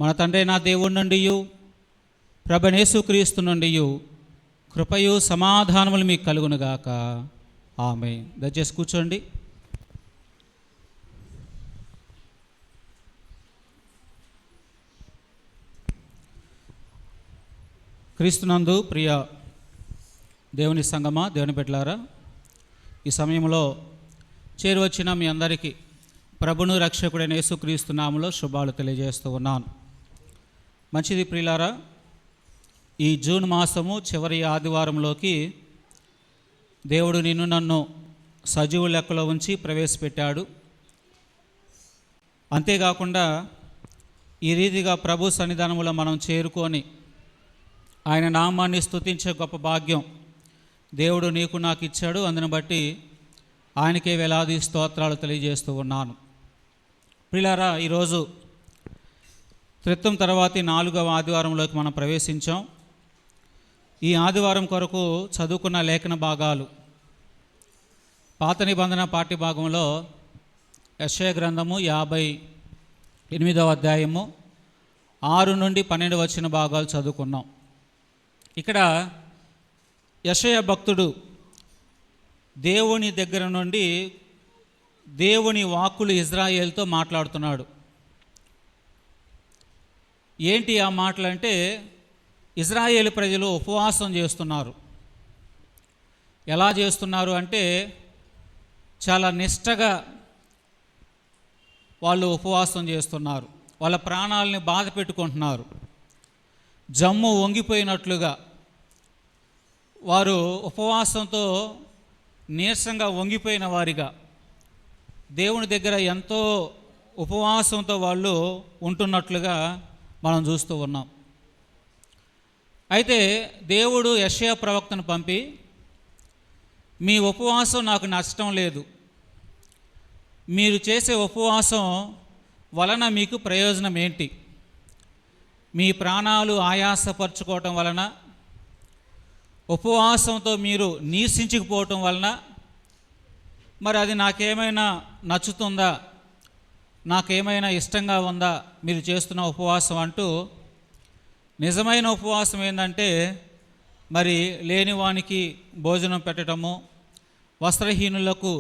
మన తండ్రైన దేవుడి నుండి ప్రభువైన యేసుక్రీస్తు నుండి కృపయు సమాధానములు మీకు కలుగునుగాక. ఆమేన్. దయచేసి కూర్చోండి. క్రీస్తునందు ప్రియ దేవుని సంగమా, దేవుని బిడ్డలారా, ఈ సమయంలో చేరువచ్చిన మీ అందరికీ ప్రభును రక్షకుడైన యేసుక్రీస్తు నామములో శుభాలు తెలియజేస్తూ ఉన్నాను. మంచిది ప్రియులారా, ఈ జూన్ మాసము చివరి ఆదివారంలోకి దేవుడు నిన్ను నన్ను సజీవు లెక్కలో ఉంచి ప్రవేశపెట్టాడు. అంతేకాకుండా ఈ రీతిగా ప్రభు సన్నిధానములో మనం చేరుకొని ఆయన నామాన్ని స్తుతించే గొప్ప భాగ్యం దేవుడు నీకు నాకు ఇచ్చాడు. అందుని బట్టి ఆయనకే వేలాది స్తోత్రాలు తెలియజేస్తూ ఉన్నాను. ప్రియులారా, ఈరోజు త్రిత్వం తర్వాతి 4వ ఆదివారంలోకి మనం ప్రవేశించాం. ఈ ఆదివారం కొరకు చదువుకున్న లేఖన భాగాలు పాత నిబంధన పాఠ్య భాగంలో యెషయా గ్రంథము 58వ అధ్యాయము 6 నుండి 12 వచ్చిన భాగాలు చదువుకున్నాం. ఇక్కడ యెషయా భక్తుడు దేవుని దగ్గర నుండి దేవుని వాక్కులు ఇజ్రాయేలుతో మాట్లాడుతున్నాడు. ఏంటి ఆ మాటలంటే, ఇజ్రాయేలు ప్రజలు ఉపవాసం చేస్తున్నారు. ఎలా చేస్తున్నారు అంటే, చాలా నిష్టగా వాళ్ళు ఉపవాసం చేస్తున్నారు. వాళ్ళ ప్రాణాలని బాధ పెట్టుకుంటున్నారు. జమ్ము వంగిపోయినట్లుగా వారు ఉపవాసంతో నీరసంగా వంగిపోయిన వారిగా దేవుని దగ్గర ఎంతో ఉపవాసంతో వాళ్ళు ఉంటున్నట్లుగా మనం చూస్తూ ఉన్నాం. అయితే దేవుడు యెషయా ప్రవక్తను పంపి, మీ ఉపవాసం నాకు నష్టం లేదు, మీరు చేసే ఉపవాసం వలన మీకు ప్రయోజనం ఏంటి? మీ ప్రాణాలు ఆయాసపరచుకోవటం వలన, ఉపవాసంతో మీరు నీరసించుకుపోవటం వలన మరి అది నాకేమైనా నచ్చుతుందా, నాకేమైనా ఇష్టంగా ఉందా మీరు చేస్తున్న ఉపవాసం అంటూ, నిజమైన ఉపవాసం ఏంటంటే మరి లేనివానికి భోజనం పెట్టడము, వస్త్రహీనులకు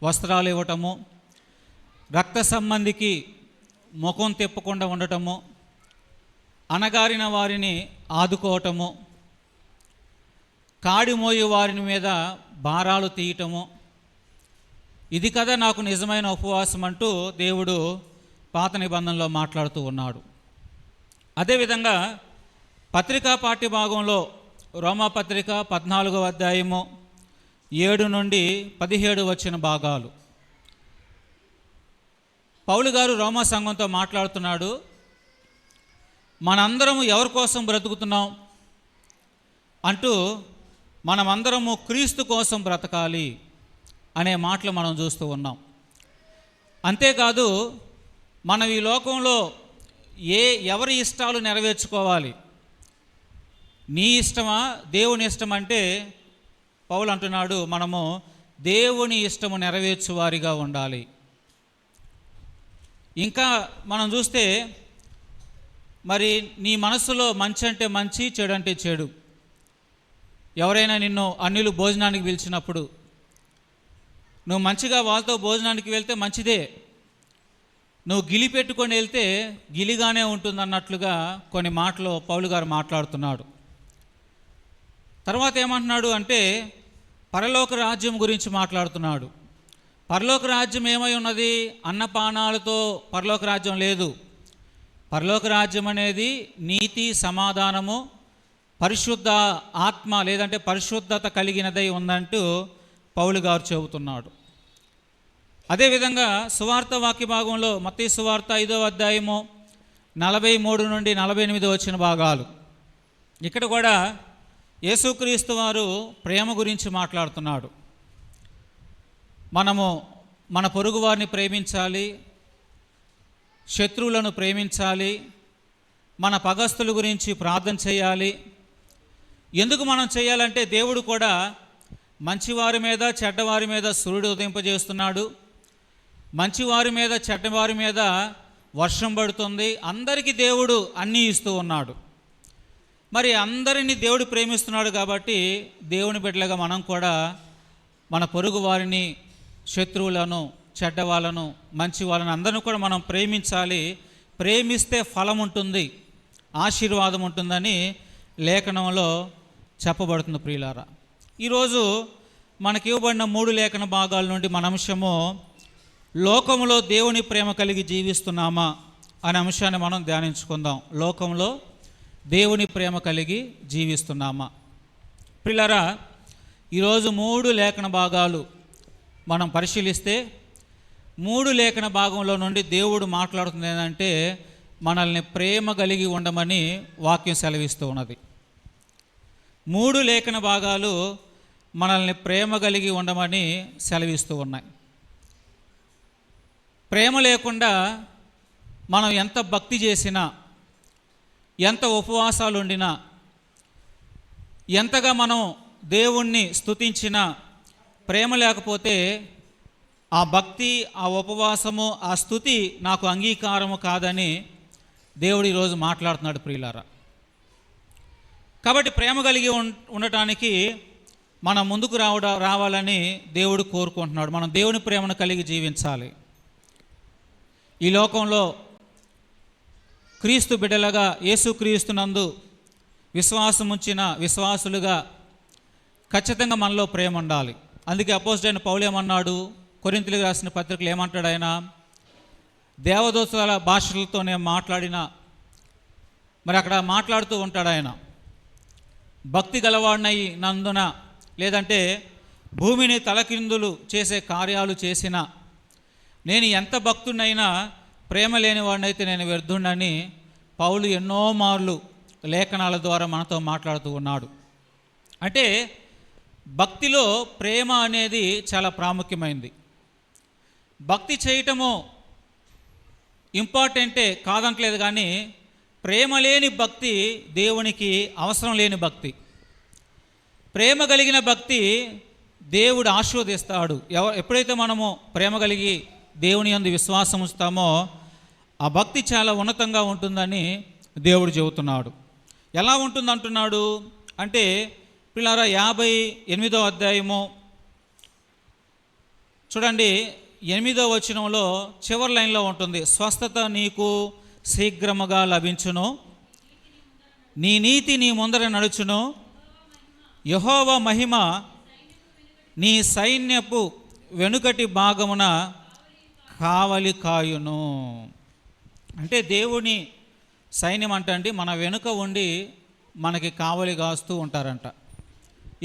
వస్త్రాలు ఇవ్వటము, రక్త సంబంధికి ముఖం తిప్పకుండా ఉండటము, అణగారిన వారిని ఆదుకోవటము, కాడిమోయి వారిని మీద భారాలు తీయటము, ఇది కదా నాకు నిజమైన ఉపవాసం అంటూ దేవుడు పాత నిబంధనలో మాట్లాడుతూ ఉన్నాడు. అదేవిధంగా పత్రికా పాఠ్య భాగంలో రోమాపత్రిక 14వ అధ్యాయము 7 నుండి 17 వచ్చిన భాగాలు పౌలు గారు రోమా సంఘంతో మాట్లాడుతున్నాడు. మనందరము ఎవరి కోసం బ్రతుకుతున్నాం అంటూ, మనమందరము క్రీస్తు కోసం బ్రతకాలి అనే మాటలు మనం చూస్తూ ఉన్నాం. అంతేకాదు, మనం ఈ లోకంలో ఎవరి ఇష్టాలు నెరవేర్చుకోవాలి? నీ ఇష్టమా, దేవుని ఇష్టం అంటే పౌలు అంటున్నాడు, మనము దేవుని ఇష్టము నెరవేర్చువారిగా ఉండాలి. ఇంకా మనం చూస్తే మరి నీ మనసులో మంచి అంటే మంచి, చెడు అంటే చెడు. ఎవరైనా నిన్ను అన్యులు భోజనానికి పిలిచినప్పుడు నువ్వు మంచిగా వాళ్ళతో భోజనానికి వెళ్తే మంచిదే, నువ్వు గిలి పెట్టుకొని వెళ్తే గిలిగానే ఉంటుందన్నట్లుగా కొన్ని మాటలు పౌలు గారు మాట్లాడుతున్నాడు. తర్వాత ఏమంటున్నాడు అంటే, పరలోక రాజ్యం గురించి మాట్లాడుతున్నాడు. పరలోక రాజ్యం ఏమై ఉన్నది? అన్నపానాలతో పరలోక రాజ్యం లేదు. పరలోక రాజ్యం అనేది నీతి, సమాధానము, పరిశుద్ధ ఆత్మ లేదంటే పరిశుద్ధత కలిగినదై ఉందంటూ పౌలు గారు చెబుతున్నాడు. అదేవిధంగా సువార్త వాక్య భాగంలో మత్తయి సువార్త 5వ అధ్యాయము 43 నుండి 48 వచ్చిన భాగాలు, ఇక్కడ కూడా యేసుక్రీస్తు వారు ప్రేమ గురించి మాట్లాడుతున్నాడు. మనము మన పొరుగు వారిని ప్రేమించాలి, శత్రువులను ప్రేమించాలి, మన పగస్తుల గురించి ప్రార్థన చేయాలి. ఎందుకు మనం చేయాలంటే, దేవుడు కూడా మంచివారి మీద చెడ్డవారి మీద సూర్యుడు ఉదయింపజేస్తున్నాడు. మంచివారి మీద చెడ్డవారి మీద వర్షం పడుతుంది, అందరికీ దేవుడు అన్నీ ఇస్తూ ఉన్నాడు. మరి అందరినీ దేవుడు ప్రేమిస్తున్నాడు కాబట్టి దేవుని బిడ్డలుగా మనం కూడా మన పొరుగు వారిని, శత్రువులను, చెడ్డ వాళ్ళను, మంచి వాళ్ళను అందరిని కూడా మనం ప్రేమించాలి. ప్రేమిస్తే ఫలం ఉంటుంది, ఆశీర్వాదం ఉంటుందని లేఖనంలో చెప్పబడుతుంది. ప్రియులారా, ఈరోజు మనకి ఇవ్వబడిన 3 లేఖన భాగాల నుండి మన అంశము లోకములో దేవుని ప్రేమ కలిగి జీవిస్తున్నామా అనే అంశాన్ని మనం ధ్యానించుకుందాం. లోకంలో దేవుని ప్రేమ కలిగి జీవిస్తున్నామా? ప్రియులారా, ఈరోజు 3 లేఖన భాగాలు మనం పరిశీలిస్తే 3 లేఖన భాగంలో నుండి దేవుడు మాట్లాడుతుంది ఏంటంటే మనల్ని ప్రేమ కలిగి ఉండమని వాక్యం సెలవిస్తూ ఉన్నది. 3 లేఖన భాగాలు మనల్ని ప్రేమ కలిగి ఉండమని సెలవిస్తూ ఉన్నాయి. ప్రేమ లేకుండా మనం ఎంత భక్తి చేసినా, ఎంత ఉపవాసాలు ఉండినా, ఎంతగా మనం దేవుణ్ణి స్తుతించినా ప్రేమ లేకపోతే ఆ భక్తి, ఆ ఉపవాసము, ఆ స్తుతి నాకు అంగీకారము కాదని దేవుడు ఈరోజు మాట్లాడుతున్నాడు. ప్రియులారా, కాబట్టి ప్రేమ కలిగి ఉండటానికి మనం ముందుకు రావాలని దేవుడు కోరుకుంటున్నాడు. మనం దేవుని ప్రేమను కలిగి జీవించాలి. ఈ లోకంలో క్రీస్తు బిడ్డలుగా, యేసుక్రీస్తునందు విశ్వాసం ఉంచిన విశ్వాసులుగా ఖచ్చితంగా మనలో ప్రేమ ఉండాలి. అందుకే అపోస్తలుడైన పౌలు ఏమన్నాడు? కొరింథీయులకు రాసిన పత్రికలు ఏమంటాడు ఆయన? దేవదూతల భాషలతో నేను మాట్లాడినా, మరి అక్కడ మాట్లాడుతూ ఉంటాడు ఆయన. భక్తి గలవాడినై నందున, లేదంటే భూమిని తలకిందులు చేసే కార్యాలు చేసిన, నేను ఎంత భక్తునైనా ప్రేమ లేని వాడినైతే నేను వ్యర్థుడని పౌలు ఎన్నో మార్లు లేఖనాల ద్వారా మనతో మాట్లాడుతూ ఉన్నాడు. అంటే భక్తిలో ప్రేమ అనేది చాలా ప్రాముఖ్యమైనది. భక్తి చేయటము ఇంపార్టెంటే కాదంటలేదు, కానీ ప్రేమ లేని భక్తి దేవునికి అవసరం లేని భక్తి. ప్రేమ కలిగిన భక్తి దేవుడు ఆశీర్వదిస్తాడు. ఎప్పుడైతే మనము ప్రేమ కలిగి దేవుని యందు విశ్వాసం ఉంచుతామో ఆ భక్తి చాలా ఉన్నతంగా ఉంటుందని దేవుడు చెబుతున్నాడు. ఎలా ఉంటుందంటున్నాడు అంటే, పిల్లారా 58వ అధ్యాయము చూడండి, 8వ వచనంలో చివరి లైన్లో ఉంటుంది, స్వస్థత నీకు శీఘ్రముగా లభించును, నీ నీతి నీ ముందర నడుచును, యెహోవా మహిమ నీ సైన్యపు వెనుకటి భాగమున కావలి కాయును. అంటే దేవుని సైన్యం అంటండి మన వెనుక ఉండి మనకి కావలి కాస్తూ ఉంటారంట.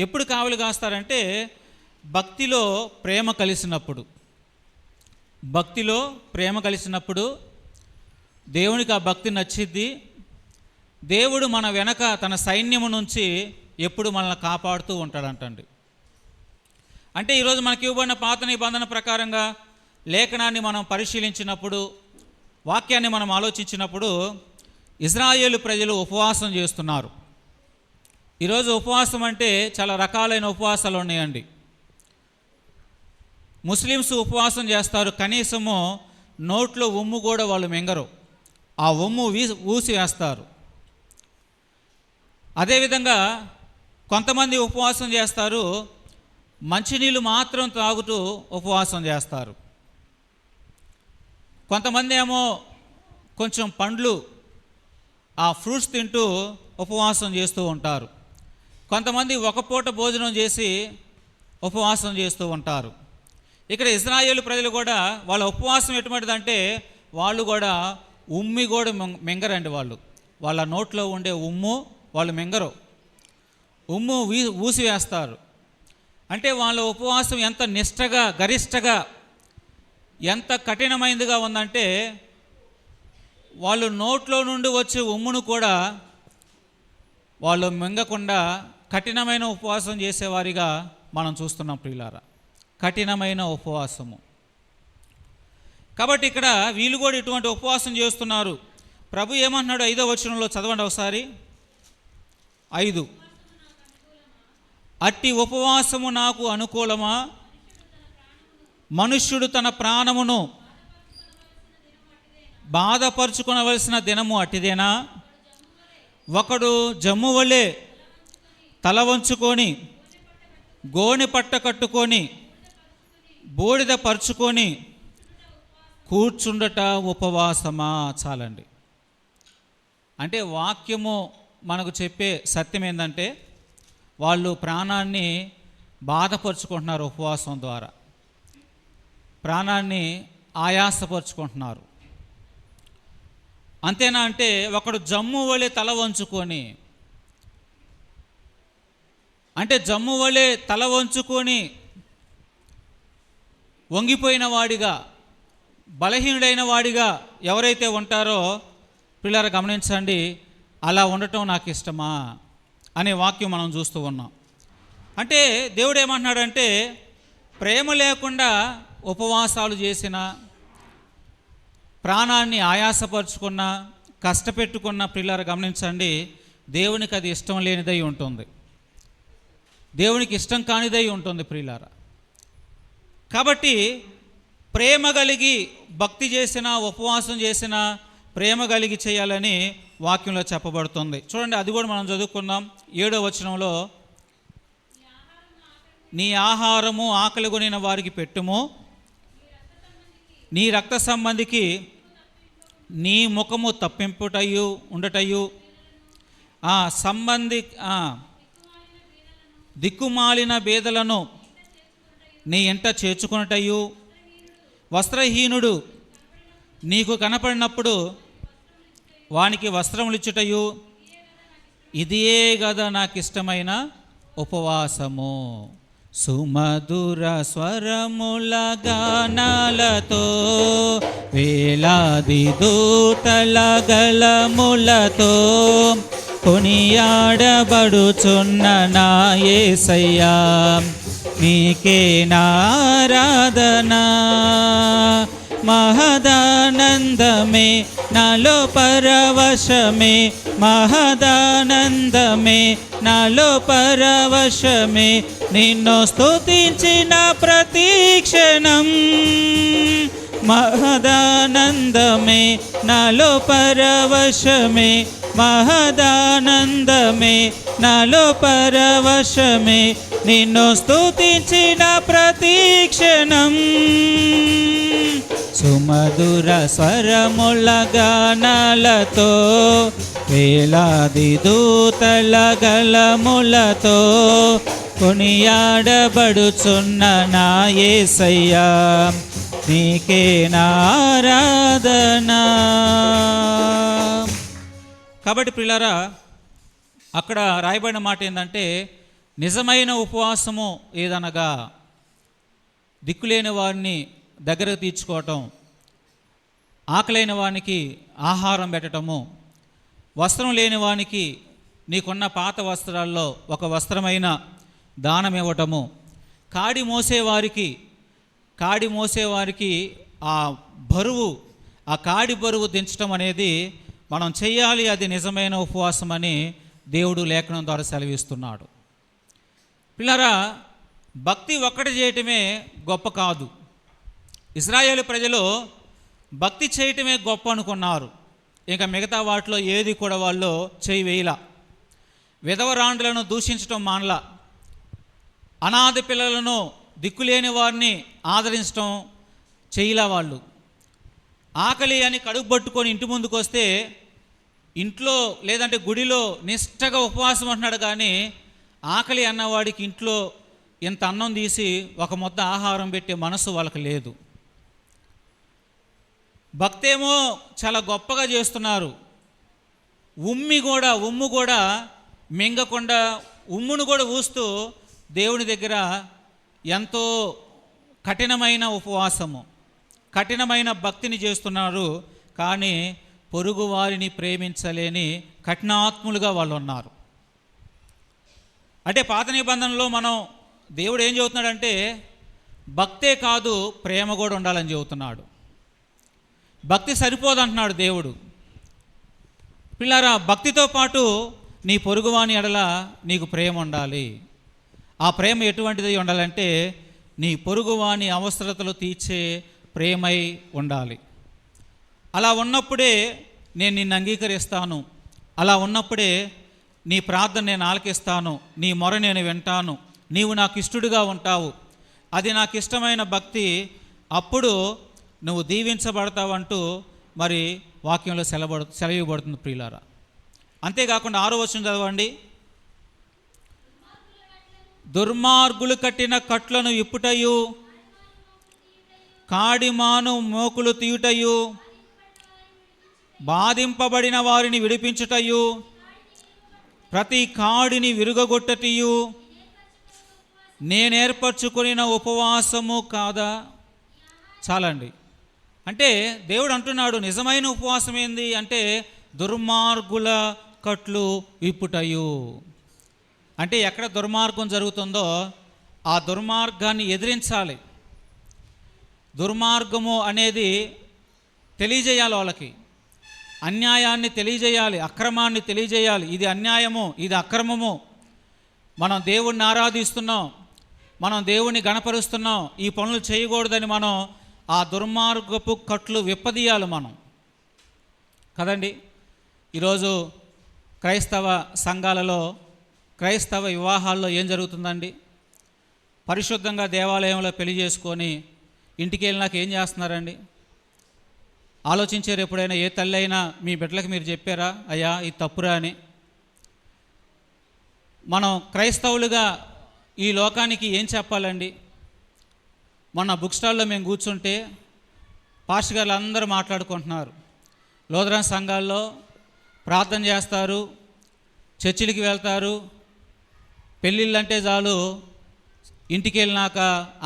ఎప్పుడు కావలి కాస్తారంటే భక్తిలో ప్రేమ కలిసినప్పుడు. భక్తిలో ప్రేమ కలిసినప్పుడు దేవునికి ఆ భక్తి నచ్చిద్ది. దేవుడు మన వెనక తన సైన్యము నుంచి ఎప్పుడు మనల్ని కాపాడుతూ ఉంటాడంటండి. అంటే ఈరోజు మనకి ఇవ్వబడిన పాత నిబంధన ప్రకారంగా లేఖనాన్ని మనం పరిశీలించినప్పుడు, వాక్యాన్ని మనం ఆలోచించినప్పుడు ఇజ్రాయేలు ప్రజలు ఉపవాసం చేస్తున్నారు. ఈరోజు ఉపవాసం అంటే చాలా రకాలైన ఉపవాసాలు ఉన్నాయండి. ముస్లిమ్స్ ఉపవాసం చేస్తారు, కనీసము నోట్లో ఉమ్ము కూడా వాళ్ళు మింగరు, ఆ ఉమ్ము ఊసి వేస్తారు. అదేవిధంగా కొంతమంది ఉపవాసం చేస్తారు, మంచినీళ్ళు మాత్రం తాగుతూ ఉపవాసం చేస్తారు. కొంతమంది ఏమో కొంచెం పండ్లు, ఆ ఫ్రూట్స్ తింటూ ఉపవాసం చేస్తూ ఉంటారు. కొంతమంది ఒక పూట భోజనం చేసి ఉపవాసం చేస్తూ ఉంటారు. ఇక్కడ ఇశ్రాయేలు ప్రజలు కూడా వాళ్ళ ఉపవాసం ఎటువంటిదంటే వాళ్ళు కూడా ఉమ్మి కూడా మింగరండి. వాళ్ళ నోట్లో ఉండే ఉమ్ము వాళ్ళు మింగరు, ఉమ్ము ఊసివేస్తారు. అంటే వాళ్ళ ఉపవాసం ఎంత నిష్టగా, గరిష్టగా, ఎంత కఠినమైనదిగా ఉందంటే వాళ్ళు నోట్లో నుండి వచ్చే ఉమ్మును కూడా వాళ్ళు మింగకుండా కఠినమైన ఉపవాసం చేసేవారిగా మనం చూస్తున్నాం. ప్రియులారా, కఠినమైన ఉపవాసము. కాబట్టి ఇక్కడ వీళ్ళు కూడా ఇటువంటి ఉపవాసం చేస్తున్నారు. ప్రభు ఏమంటున్నాడు 5వ వచనంలో చదవండి ఒకసారి. 5, అట్టి ఉపవాసము నాకు అనుకూలమా, మనుష్యుడు తన ప్రాణమును బాధపరుచుకొనవలసిన దినము అట్టిదేనా? ఒకడు జమ్ము వలె తల వంచుకొని, గోనె పట్ట కట్టుకొని, బూడిద పరుచుకొని కూర్చుండట ఉపవాసమా? చాలండి. అంటే వాక్యము మనకు చెప్పే సత్యం ఏంటంటే, వాళ్ళు ప్రాణాన్ని బాధపరుచుకుంటున్నారు ఉపవాసం ద్వారా, ప్రాణాన్ని ఆయాసపరుచుకుంటున్నారు. అంతేనా అంటే, ఒకడు జమ్ము వలె తల వంచుకొని, అంటే జమ్ము వలె తల వంచుకొని వంగిపోయిన వాడిగా, బలహీనుడైన వాడిగా ఎవరైతే ఉంటారో పిల్లలు గమనించండి, అలా ఉండటం నాకు ఇష్టమా అనే వాక్యం మనం చూస్తూ ఉన్నాం. అంటే దేవుడు ఏమంటున్నాడంటే, ప్రేమ లేకుండా ఉపవాసాలు చేసిన, ప్రాణాన్ని ఆయాసపరుచుకున్న, కష్టపెట్టుకున్న పిల్లలు గమనించండి, దేవునికి అది ఇష్టం లేనిదై ఉంటుంది, దేవునికి ఇష్టం కానిదై ఉంటుంది ప్రియులారా. కాబట్టి ప్రేమ కలిగి భక్తి చేసిన, ఉపవాసం చేసిన, ప్రేమ కలిగి చేయాలని వాక్యంలో చెప్పబడుతుంది. చూడండి, అది కూడా మనం చదువుకుందాం. 7వ వచనంలో, నీ ఆహారము ఆకలి కొనిన వారికి పెట్టుము, నీ రక్త సంబంధికి నీ ముఖము తప్పింపుటయు ఉండటయు, దిక్కుమాలిన బేదలను నీ ఇంట చేర్చుకున్నటయు, వస్త్రహీనుడు నీకు కనపడినప్పుడు వానికి వస్త్రములు ఇచ్చుటయు, ఇదియే కదా నాకు ఇష్టమైన ఉపవాసము. సుమధుర స్వరముల గానాలతో, వేలాది దూతల గళములతో కొనియాడబడుచున్న నా యేసయ్యా, నీకే నారాధనా. మహదానందమే నాలో పరవశమే, మహదానందమే నాలో పరవశమే, నిన్ను స్తుతించిన ప్రతిక్షణం. మహదానందమే నాలో పరవశమే, మహదానందమే నాలో పరవశమే, నిన్ను స్తుతించిన ప్రతిక్షణం. సుమధుర స్వరముల గానాలతో, వేలాది దూతల గళములతో కొనియాడబడుచున్న నా యేసయ్యా, నీకే నారాధనా. కాబట్టి ప్రియులారా, అక్కడ రాయబడిన మాట ఏంటంటే, నిజమైన ఉపవాసము ఏదనగా దిక్కులేని వారిని దగ్గరకు తీర్చుకోవటం, ఆకలైన వానికి ఆహారం పెట్టడము, వస్త్రం లేని వానికి నీకున్న పాత వస్త్రాల్లో ఒక వస్త్రమైన దానం ఇవ్వటము, కాడి మోసేవారికి ఆ బరువు, ఆ కాడి బరువు దించడం అనేది మనం చేయాలి. అది నిజమైన ఉపవాసం అని దేవుడు లేఖనం ద్వారా సెలవిస్తున్నాడు. పిల్లరా, భక్తి ఒక్కటి చేయటమే గొప్ప కాదు. ఇశ్రాయేలు ప్రజలు భక్తి చేయటమే గొప్ప అనుకున్నారు. ఇంకా మిగతా వాటిలో ఏది కూడా వాళ్ళు చేయి వేయలా. విధవరాండ్లను దూషించటం మానలా, అనాథ పిల్లలను, దిక్కులేని వారిని ఆదరించడం చేయలా. వాళ్ళు ఆకలి అని కడుపు పట్టుకొని ఇంటి ముందుకు వస్తే, ఇంట్లో లేదంటే గుడిలో నిష్టగా ఉపవాసం అంటున్నాడు, కానీ ఆకలి అన్నవాడికి ఇంట్లో ఇంత అన్నం తీసి ఒక ముద్ద ఆహారం పెట్టే మనసు వాళ్ళకి లేదు. భక్తేమో చాలా గొప్పగా చేస్తున్నారు, ఉమ్ము కూడా మింగకుండా, ఉమ్మును కూడా ఊస్తూ దేవుని దగ్గర ఎంతో కఠినమైన ఉపవాసము, కఠినమైన భక్తిని చేస్తున్నారు. కానీ పొరుగు వారిని ప్రేమించలేని కఠినాత్ములుగా వాళ్ళు ఉన్నారు. అంటే పాత నిబంధనలో మనం దేవుడు ఏం చెబుతున్నాడంటే, భక్తే కాదు ప్రేమ కూడా ఉండాలని చెబుతున్నాడు. భక్తి సరిపోదంటున్నాడు దేవుడు. పిల్లారా, భక్తితో పాటు నీ పొరుగువాని ఎడల నీకు ప్రేమ ఉండాలి. ఆ ప్రేమ ఎటువంటిది ఉండాలంటే, నీ పొరుగువాని అవసరతలు తీర్చే ప్రేమై ఉండాలి. అలా ఉన్నప్పుడే నేను నిన్ను అంగీకరిస్తాను. అలా ఉన్నప్పుడే నీ ప్రార్థన నేను ఆలకిస్తాను, నీ మొర నేను వింటాను, నీవు నాకు ఇష్టడుగా ఉంటావు, అది నాకు ఇష్టమైన భక్తి, అప్పుడు నువ్వు దీవించబడతావంటూ మరి వాక్యంలో సెలవివ్వబడుతుంది ప్రియులారా. అంతేకాకుండా 6వ వచనం చదవండి. దుర్మార్గులు కట్టిన కట్లను ఇప్పుటయు, కాడిమాను మోకులు తీయుటయు, బాధింపబడిన వారిని విడిపించుటయు, ప్రతి కాడిని విరుగగొట్టటియు నేనేర్పరచుకొనిన ఉపవాసము కాదా? చాలండి. అంటే దేవుడు అంటున్నాడు, నిజమైన ఉపవాసం ఏంది అంటే దుర్మార్గుల కట్లు విప్పుటయు. అంటే ఎక్కడ దుర్మార్గం జరుగుతుందో ఆ దుర్మార్గాన్ని ఎదిరించాలి. దుర్మార్గము అనేది తెలియజేయాలి వాళ్ళకి, అన్యాయాన్ని తెలియజేయాలి, అక్రమాన్ని తెలియజేయాలి. ఇది అన్యాయము, ఇది అక్రమము, మనం దేవుణ్ణి ఆరాధిస్తున్నాం, మనం దేవుణ్ణి గణపరుస్తున్నాం, ఈ పనులు చేయకూడదని మనం ఆ దుర్మార్గపు కట్లు విప్పదీయాలి మనం కదండి. ఈరోజు క్రైస్తవ సంఘాలలో, క్రైస్తవ వివాహాల్లో ఏం జరుగుతుందండి? పరిశుద్ధంగా దేవాలయంలో పెళ్లి చేసుకొని ఇంటికి వెళ్ళినాక ఏం చేస్తున్నారండి? ఆలోచించారు ఎప్పుడైనా? ఏ తల్లి అయినా మీ బిడ్డలకు మీరు చెప్పారా, అయ్యా ఇది తప్పురా అని? మనం క్రైస్తవులుగా ఈ లోకానికి ఏం చెప్పాలండి? మొన్న బుక్ స్టాల్లో మేము కూర్చుంటే పాస్టర్ గారు అందరూ మాట్లాడుకుంటున్నారు. లూథరన్ సంఘాల్లో ప్రార్థన చేస్తారు, చర్చిలకి వెళ్తారు, పెళ్ళిళ్ళు అంటే చాలు ఇంటికి వెళ్ళినాక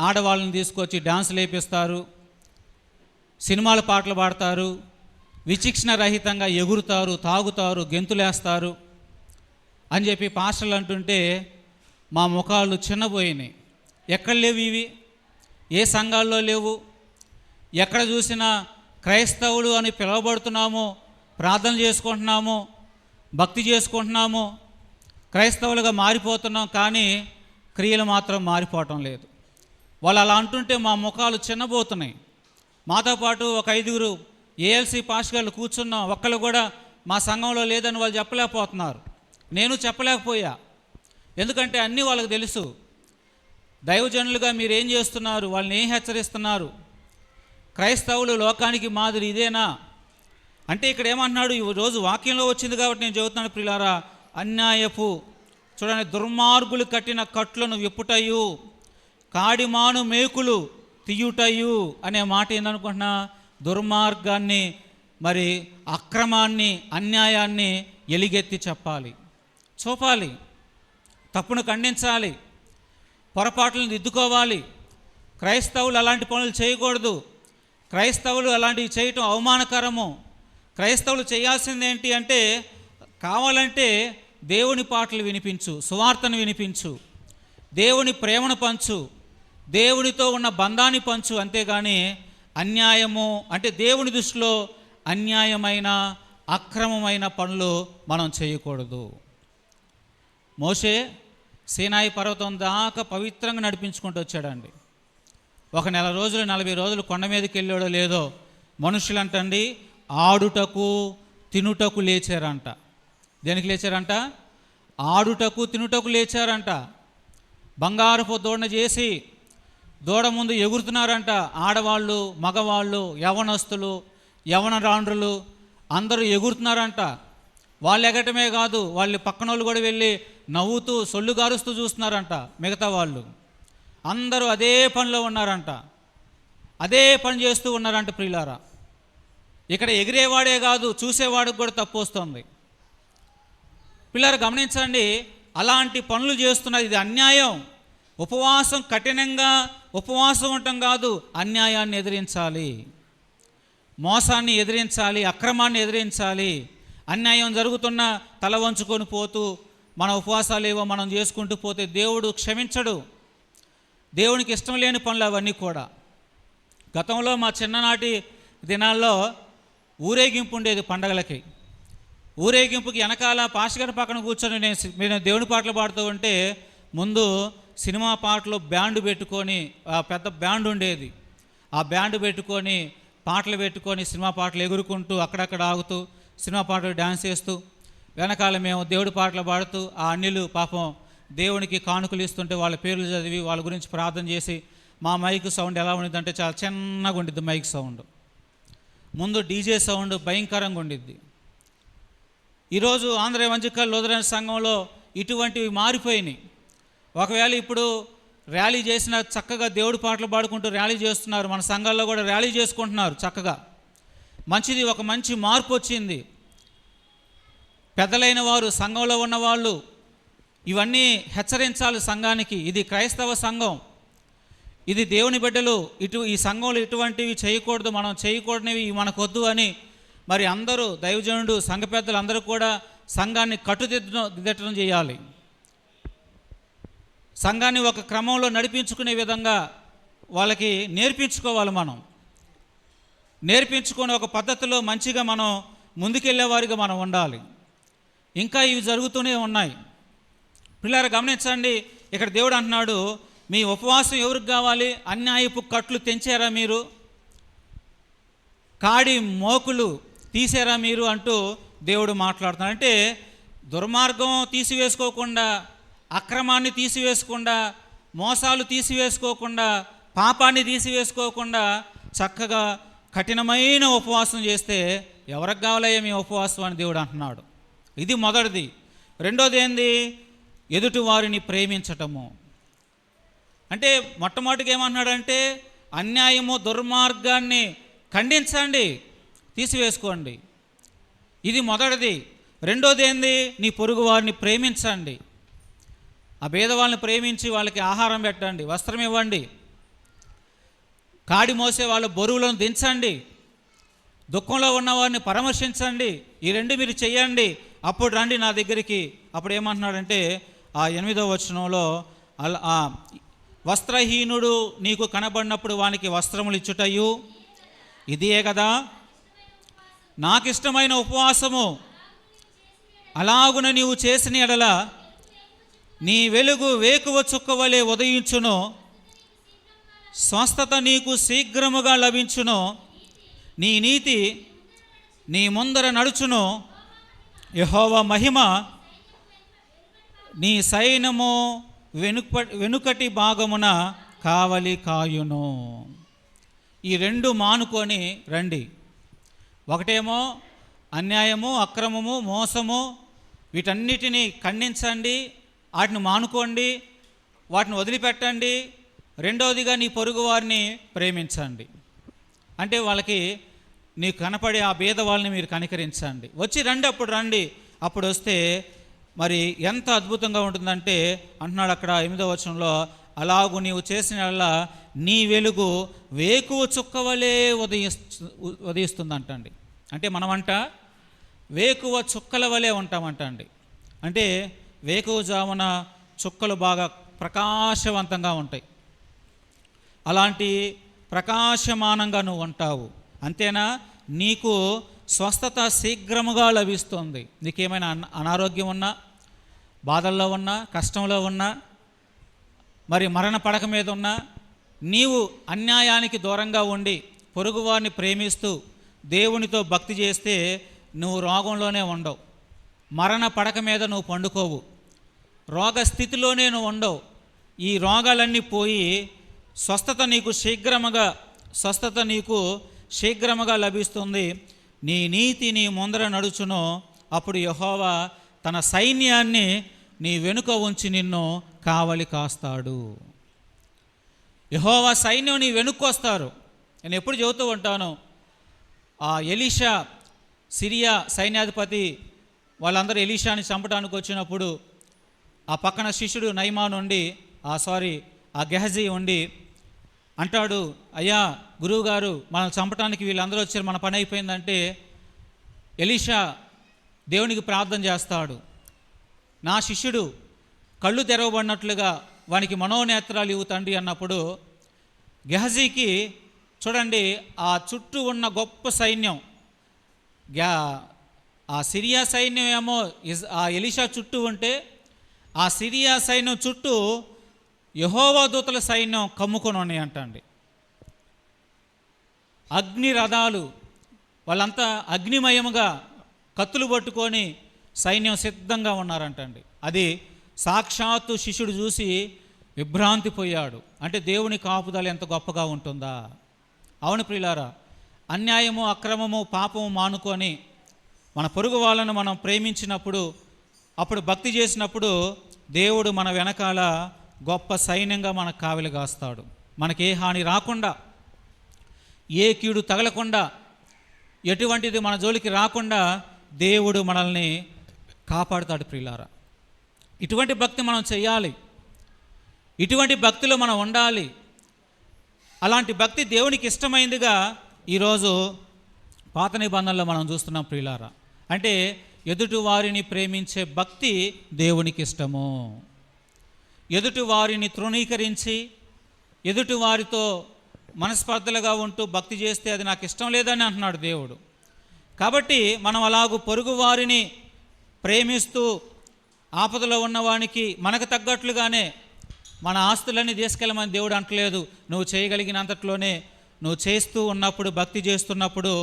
ఆడవాళ్ళని తీసుకొచ్చి డాన్సులు వేపిస్తారు, సినిమాల పాటలు పాడతారు, విచక్షణ రహితంగా ఎగురుతారు, తాగుతారు, గెంతులేస్తారు అని చెప్పి పాస్టర్లు అంటుంటే మా ముఖాలు చిన్నపోయినాయి. ఎక్కడ లేవు ఇవి? ఏ సంఘాల్లో లేవు? ఎక్కడ చూసినా క్రైస్తవులు అని పిలువబడుతున్నాము, ప్రార్థన చేసుకుంటున్నాము, భక్తి చేసుకుంటున్నాము, క్రైస్తవులుగా మారిపోతున్నాం, కానీ క్రియలు మాత్రం మారిపోవటం లేదు. వాళ్ళు అలా అంటుంటే మా ముఖాలు చిన్నబోతున్నాయి. మాతో పాటు ఒక 5గురు ఏఎల్సి పాస్టర్ గారు కూర్చున్నాం, ఒక్కళ్ళు కూడా మా సంఘంలో లేదని వాళ్ళు చెప్పలేకపోతున్నారు. నేను చెప్పలేకపోయా, ఎందుకంటే అన్నీ వాళ్ళకి తెలుసు. దైవజనులుగా మీరు ఏం చేస్తున్నారు, వాళ్ళని ఏం హెచ్చరిస్తున్నారు? క్రైస్తవులు లోకానికి మాదిరి ఇదేనా అంటే ఇక్కడ ఏమంటున్నాడు? ఈరోజు వాక్యంలో వచ్చింది కాబట్టి నేను చెబుతున్నాను ప్రియులారా. అన్యాయపు చూడండి, దుర్మార్గులు కట్టిన కట్లను విప్పుటయు, కాడిమాను మేకులు తీయుటయు అనే మాట ఏందనుకుంటున్నా? దుర్మార్గాన్ని, మరి అక్రమాన్ని, అన్యాయాన్ని ఎలిగెత్తి చెప్పాలి, చూపాలి, తప్పును ఖండించాలి, పొరపాట్లను దిద్దుకోవాలి. క్రైస్తవులు అలాంటి పనులు చేయకూడదు. క్రైస్తవులు అలాంటివి చేయటం అవమానకరము. క్రైస్తవులు చేయాల్సింది ఏంటి అంటే, కావాలంటే దేవుని పాటలు వినిపించు, సువార్తను వినిపించు, దేవుని ప్రేమను పంచు, దేవునితో ఉన్న బంధాన్ని పంచు, అంతేగాని అన్యాయము అంటే దేవుని దృష్టిలో అన్యాయమైన, అక్రమమైన పనులు మనం చేయకూడదు. మోషే సీనాయి పర్వతం దాకా పవిత్రంగా నడిపించుకుంటూ వచ్చాడండి. ఒక 1 నెల రోజులు 40 రోజులు కొండ మీదకి వెళ్ళాడో లేదో, మనుషులంటండి ఆడుటకు తినుటకు లేచారంట. దేనికి లేచారంట? ఆడుటకు తినుటకు లేచారంట. బంగారపు దూడను చేసి దూడ ముందు ఎగురుతున్నారంట. ఆడవాళ్ళు, మగవాళ్ళు, యవనస్తులు, యవనరాండ్రులు అందరూ ఎగురుతున్నారంట. వాళ్ళు ఎగటమే కాదు, వాళ్ళు పక్కన వాళ్ళు కూడా వెళ్ళి నవ్వుతూ సొల్లు గారుస్తూ చూస్తున్నారంట. మిగతా వాళ్ళు అందరూ అదే పనిలో ఉన్నారంట, అదే పని చేస్తూ ఉన్నారంట. ప్రియులారా, ఇక్కడ ఎగిరేవాడే కాదు, చూసేవాడికి కూడా తప్పు వస్తుంది. పిల్లలు గమనించండి, అలాంటి పనులు చేస్తున్నది, ఇది అన్యాయం. ఉపవాసం కఠినంగా ఉపవాసం ఉండటం కాదు, అన్యాయాన్ని ఎదిరించాలి, మోసాన్ని ఎదిరించాలి, అక్రమాన్ని ఎదిరించాలి. అన్యాయం జరుగుతున్న తల వంచుకొని పోతూ మన ఉపవాసాలు ఏవో మనం చేసుకుంటూ పోతే దేవుడు క్షమించడు. దేవునికి ఇష్టం లేని పనులు అవన్నీ కూడా. గతంలో మా చిన్ననాటి దినాల్లో ఊరేగింపు ఉండేది పండగలకి. ఊరేగింపుకి వెనకాల పాస్టర్ పక్కన కూర్చొని నేను దేవుని పాటలు పాడుతూ ఉంటే ముందు సినిమా పాటలు బ్యాండ్ పెట్టుకొని, పెద్ద బ్యాండ్ ఉండేది, ఆ బ్యాండ్ పెట్టుకొని పాటలు పెట్టుకొని సినిమా పాటలు ఎగురుకుంటూ అక్కడక్కడ ఆగుతూ సినిమా పాటలు డ్యాన్స్ చేస్తూ వెనకాల మేము దేవుడి పాటలు పాడుతూ ఆ అన్యులు పాపం దేవునికి కానుకలు ఇస్తుంటే వాళ్ళ పేర్లు చదివి వాళ్ళ గురించి ప్రార్థన చేసి మా మైక్ సౌండ్ ఎలా ఉండిద్దంటే చాలా చిన్నగా ఉండిద్ది మైక్ సౌండ్. ముందు డీజే సౌండ్ భయంకరంగా ఉండిద్ది. ఈరోజు ఆంధ్ర ఎవెంజలికల్ లూథరన్ సంఘంలో ఇటువంటివి మారిపోయినాయి. ఒకవేళ ఇప్పుడు ర్యాలీ చేసిన చక్కగా దేవుడి పాటలు పాడుకుంటూ ర్యాలీ చేస్తున్నారు. మన సంఘాల్లో కూడా ర్యాలీ చేసుకుంటున్నారు చక్కగా. మంచిది, ఒక మంచి మార్పు వచ్చింది. పెద్దలైన వారు, సంఘంలో ఉన్నవాళ్ళు ఇవన్నీ హెచ్చరించాలి సంఘానికి. ఇది క్రైస్తవ సంఘం, ఇది దేవుని బిడ్డలు. ఈ సంఘంలో ఇటువంటివి చేయకూడదు, మనం చేయకూడనివి మనకొద్దు అని మరి అందరూ దైవజనుడు, సంఘ పెద్దలు అందరూ కూడా సంఘాన్ని కట్టుదిద్దటం చేయాలి. సంఘాన్ని ఒక క్రమంలో నడిపించుకునే విధంగా వాళ్ళకి నేర్పించుకోవాలి. మనం నేర్పించుకొని ఒక పద్ధతిలో మంచిగా మనం ముందుకెళ్ళేవారిగా మనం ఉండాలి. ఇంకా ఇవి జరుగుతూనే ఉన్నాయి. పిల్లలు గమనించండి, ఇక్కడ దేవుడు అంటున్నాడు, మీ ఉపవాసం ఎవరికి కావాలి? అన్యాయపు కట్లు తెంచారా మీరు? కాడి మోకులు తీసారా మీరు అంటూ దేవుడు మాట్లాడుతున్నాడు. అంటే దుర్మార్గం తీసివేసుకోకుండా, అక్రమాన్ని తీసివేసుకోకుండా, మోసాలు తీసివేసుకోకుండా, పాపాన్ని తీసివేసుకోకుండా చక్కగా కఠినమైన ఉపవాసం చేస్తే ఎవరికి కావాలయ్యా మీ ఉపవాసం అని దేవుడు అంటున్నాడు. ఇది మొదటిది. రెండోది ఏంది? ఎదుటి వారిని ప్రేమించటము. అంటే మొట్టమొదటిగా ఏమంటున్నాడంటే అన్యాయము, దుర్మార్గాన్ని ఖండించండి, తీసివేసుకోండి. ఇది మొదటిది. రెండోది ఏంది? నీ పొరుగు వారిని ప్రేమించండి. ఆ పేదవాళ్ళని ప్రేమించి వాళ్ళకి ఆహారం పెట్టండి, వస్త్రం ఇవ్వండి. కాడి మోసే వాళ్ళ బరువులను దించండి. దుఃఖంలో ఉన్నవారిని పరామర్శించండి. ఈ రెండు మీరు చెయ్యండి, అప్పుడు రండి నా దగ్గరికి. అప్పుడు ఏమంటున్నాడంటే ఆ 8వ వచనంలో, వస్త్రహీనుడు నీకు కనబడినప్పుడు వానికి వస్త్రములు ఇచ్చుటయు ఇదే కదా నాకు ఇష్టమైన ఉపవాసము. అలాగున నీవు చేసిన ఎడల నీ వెలుగు వేకువ చుక్కవలే ఉదయించును, స్వస్థత నీకు శీఘ్రముగా లభించును, నీ నీతి నీ ముందర నడుచును, యెహోవా మహిమ నీ సైన్యము వెనుకటి భాగమున కావలి కాయును. ఈ రెండు మానుకొని రండి. ఒకటేమో అన్యాయము, అక్రమము, మోసము, వీటన్నిటినీ ఖండించండి, వాటిని మానుకోండి, వాటిని వదిలిపెట్టండి. రెండవదిగా నీ పొరుగు వారిని ప్రేమించండి. అంటే వాళ్ళకి నీకు కనపడే ఆ భేద వాళ్ళని మీరు కనికరించండి. వచ్చి రండి, అప్పుడు రండి. అప్పుడు వస్తే మరి ఎంత అద్భుతంగా ఉంటుందంటే అంటున్నాడు అక్కడ 8వ వచనంలో, అలాగూ నీవు చేసిన నీ వెలుగు వేకువ చుక్కవలే ఉదయిస్తుందంటండి. అంటే మనమంట వేకువ చుక్కల వలె ఉంటామంటండి. అంటే వేకువజామున చుక్కలు బాగా ప్రకాశవంతంగా ఉంటాయి. అలాంటి ప్రకాశమానంగా నువ్వు ఉంటావు. అంతేనా? నీకు స్వస్థత శీఘ్రముగా లభిస్తుంది. నీకేమైనా అనారోగ్యం ఉన్నా, బాధల్లో ఉన్నా, కష్టంలో ఉన్నా, మరి మరణ పడక మీద ఉన్నా, నీవు అన్యాయానికి దూరంగా ఉండి పొరుగువారిని ప్రేమిస్తూ దేవునితో భక్తి చేస్తే నువ్వు రోగంలోనే ఉండవు, మరణ పడక మీద నువ్వు పండుకోవు, రోగ స్థితిలోనే నువ్వు ఉండవు. ఈ రోగాలన్నీ పోయి స్వస్థత నీకు శీఘ్రముగా లభిస్తుంది. నీ నీతి నీ ముందర నడుచును, అప్పుడు యెహోవా తన సైన్యాన్ని నీ వెనుక ఉంచి నిన్ను కావలి కాస్తాడు. యెహోవా సైన్యం నీ వెనుక్కు వస్తారు. నేను ఎప్పుడు చెబుతూ ఉంటాను, ఆ ఎలీషా సిరియా సైన్యాధిపతి వాళ్ళందరూ ఎలీషాని చంపడానికి వచ్చినప్పుడు ఆ పక్కన శిష్యుడు నయమాను ఉండి ఆ గెహజీ ఉండి అంటాడు, అయ్యా గురువుగారు మనల్ని చంపడానికి వీళ్ళందరూ వచ్చారు, మన పని అయిపోయిందంటే ఎలీషా దేవునికి ప్రార్థన చేస్తాడు, నా శిష్యుడు కళ్ళు తెరవబడినట్లుగా వానికి మనోనేత్రాలు ఇవ్వు తండ్రి అన్నప్పుడు గెహజీకి చూడండి ఆ చుట్టూ ఉన్న గొప్ప సైన్యం, ఆ సిరియా సైన్యం ఏమో ఆ ఎలీషా చుట్టూ ఉంటే ఆ సిరియా సైన్యం చుట్టూ యెహోవా దూతల సైన్యం కమ్ముకొని ఉన్నాయి అంటండి. అగ్ని రథాలు, వాళ్ళంతా అగ్నిమయముగా కత్తులు పట్టుకొని సైన్యం సిద్ధంగా ఉన్నారంటండి. అది సాక్షాత్తు శిష్యుడు చూసి విభ్రాంతి పోయాడు. అంటే దేవుని కాపుదల ఎంత గొప్పగా ఉంటుందా. అవును ప్రియులారా, అన్యాయము, అక్రమము, పాపము మానుకొని మన పొరుగు వాళ్ళను మనం ప్రేమించినప్పుడు, అప్పుడు భక్తి చేసినప్పుడు దేవుడు మన వెనకాల గొప్ప సైన్యంగా మనకు కావలి కాస్తాడు. మనకి ఏ హాని రాకుండా, ఏ కీడు తగలకుండా, ఎటువంటిది మన జోలికి రాకుండా దేవుడు మనల్ని కాపాడుతాడు ప్రియులారా. ఇటువంటి భక్తి మనం చేయాలి, ఇటువంటి భక్తిలో మనం ఉండాలి. అలాంటి భక్తి దేవునికి ఇష్టమైందిగా ఈరోజు పాత నిబంధనలో మనం చూస్తున్నాం ప్రియులారా. అంటే ఎదుటి వారిని ప్రేమించే భక్తి దేవునికి ఇష్టము. ఎదుటి వారిని తృణీకరించి ఎదుటి వారితో మనస్పర్ధలుగా ఉంటూ భక్తి చేస్తే అది నాకు ఇష్టం లేదని అంటున్నాడు దేవుడు. కాబట్టి మనం అలాగూ పొరుగు వారిని ప్రేమిస్తూ ఆపదలో ఉన్నవానికి మనకు తగ్గట్లుగానే మన ఆస్తులన్నీ తీసుకెళ్ళమని దేవుడు అంటలేదు. నువ్వు చేయగలిగినంతట్లోనే నువ్వు చేస్తూ ఉన్నప్పుడు, భక్తి చేస్తున్నప్పుడు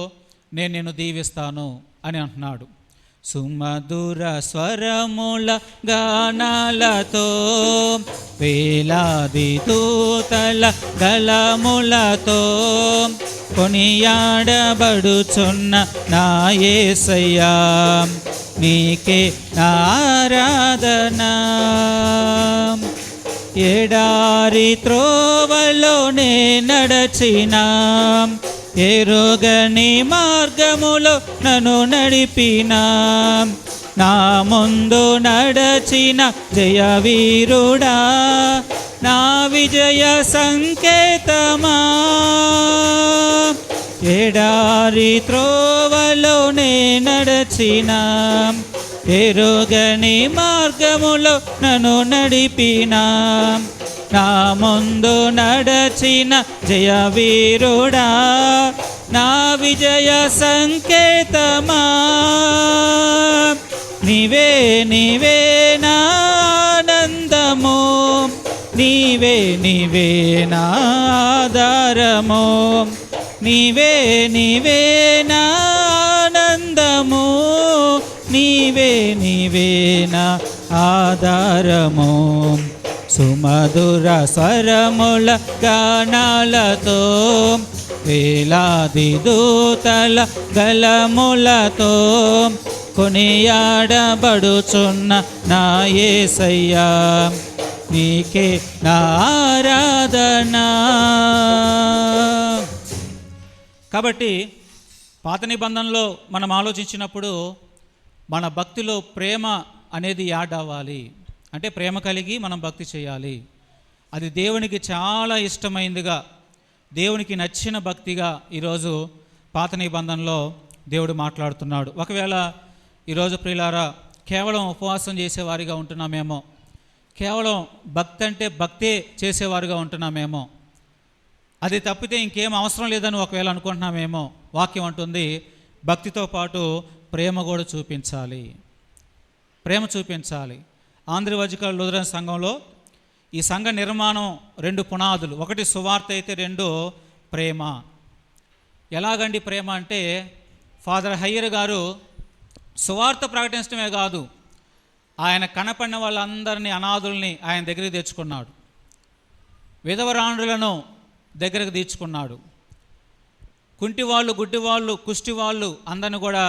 నేను నిన్ను దీవిస్తాను అని అంటున్నాడు. సుమధుర స్వరముల గానాలతో వేలాది దూతల గళములతో కొనియాడబడుచున్న నా యేసయ్యా, నీకే ఆరాధన. ఎడారి త్రోవలోనే నడచిన, ఎరుగని మార్గములో నన్ను నడిపిన, నా ముందు నడచిన జయవీరుడా, నా విజయ సంకేతమా. ఎడారి త్రోవలోనే నడచిన, ఎరుగని మార్గములో నన్ను నడిపిన, నా ముందు నడచిన జయవీరుడా, నా విజయ సంకేతమా. నీవే నీవే నా ఆనందము, నీవే నీవే నా ఆధారము, నీవే నీవే నా ఆనందము, నీవే నీవే నా ఆధారము. సుమధుర స్వరముల గానాలతో వేలాది దూతల గళములతో కొనియాడబడుచున్న నా యేసయ్యా, నీకే నా ఆరాధన. కాబట్టి పాత నిబంధనలో మనం ఆలోచించినప్పుడు మన భక్తిలో ప్రేమ అనేది యాడ్ అవ్వాలి. అంటే ప్రేమ కలిగి మనం భక్తి చేయాలి. అది దేవునికి చాలా ఇష్టమైందిగా, దేవునికి నచ్చిన భక్తిగా ఈరోజు పాత నిబంధనలో దేవుడు మాట్లాడుతున్నాడు. ఒకవేళ ఈరోజు ప్రియులారా కేవలం ఉపవాసం చేసేవారిగా ఉంటున్నామేమో, కేవలం భక్తి అంటే భక్తే చేసేవారుగా ఉంటున్నామేమో, అది తప్పితే ఇంకేం అవసరం లేదని ఒకవేళ అనుకుంటున్నామేమో. వాక్యం అంటుంది భక్తితో పాటు ప్రేమ కూడా చూపించాలి, ప్రేమ చూపించాలి. ఆంధ్రవజికల్ లూథరన్ సంఘంలో ఈ సంఘ నిర్మాణం 2 పునాదులు, ఒకటి సువార్త అయితే 2 ప్రేమ. ఎలాగండి ప్రేమ అంటే, ఫాదర్ హయ్యర్ గారు సువార్త ప్రకటించడమే కాదు, ఆయన కనపడిన వాళ్ళందరినీ, అనాథుల్ని ఆయన దగ్గరికి తెచ్చుకున్నాడు. విధవరాండ్రులను దగ్గరకు తెచ్చుకున్నాడు. కుంటివాళ్ళు, గుడ్డివాళ్ళు, కుష్టివాళ్ళు అందరిని కూడా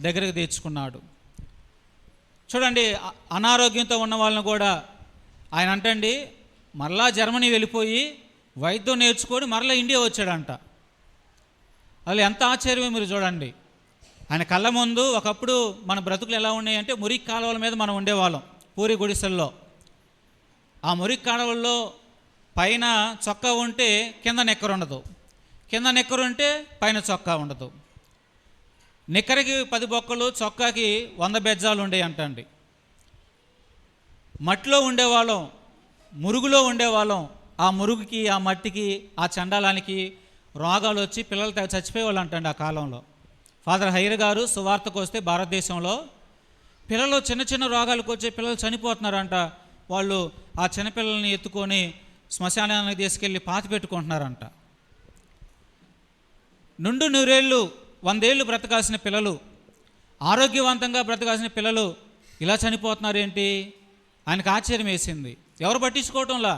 దగ్గరకు తెచ్చుకున్నాడు. చూడండి, అనారోగ్యంతో ఉన్న వాళ్ళని కూడా ఆయన అంటండి మరలా జర్మనీ వెళ్ళిపోయి వైద్యం నేర్చుకొని మరలా ఇండియా వచ్చాడంట. అది ఎంత ఆశ్చర్యమో మీరు చూడండి. ఆయన కళ్ళ ముందు ఒకప్పుడు మన బ్రతుకులు ఎలా ఉన్నాయంటే, మురికి కాలువల మీద మనం ఉండేవాళ్ళం పూరి గుడిసెల్లో. ఆ మురికి కాలువల్లో పైన చొక్కా ఉంటే కింద నిక్కరు ఉండదు, కింద నిక్కరు ఉంటే పైన చొక్కా ఉండదు. నిక్కరికి 10 బొక్కలు, చొక్కాకి 100 బెజ్జాలు ఉండేవి అంటండి. మట్టిలో ఉండేవాళ్ళం, మురుగులో ఉండేవాళ్ళం. ఆ మురుగుకి, ఆ మట్టికి, ఆ చండాలానికి రోగాలు వచ్చి పిల్లలు చచ్చిపోయేవాళ్ళు అంటండి ఆ కాలంలో. ఫాదర్ హయ్యర్ గారు సువార్తకు వస్తే భారతదేశంలో పిల్లలు చిన్న చిన్న రోగాలకు వచ్చే పిల్లలు చనిపోతున్నారంట. వాళ్ళు ఆ చిన్నపిల్లల్ని ఎత్తుకొని శ్మశానానికి తీసుకెళ్ళి పాతి పెట్టుకుంటున్నారంట. నుండు నూరేళ్ళు 100 ఏళ్ళు బ్రతకాల్సిన పిల్లలు, ఆరోగ్యవంతంగా బ్రతకాల్సిన పిల్లలు ఇలా చనిపోతున్నారేంటి? ఆయనకు ఆశ్చర్యం వేసింది. ఎవరు పట్టించుకోవటంలా,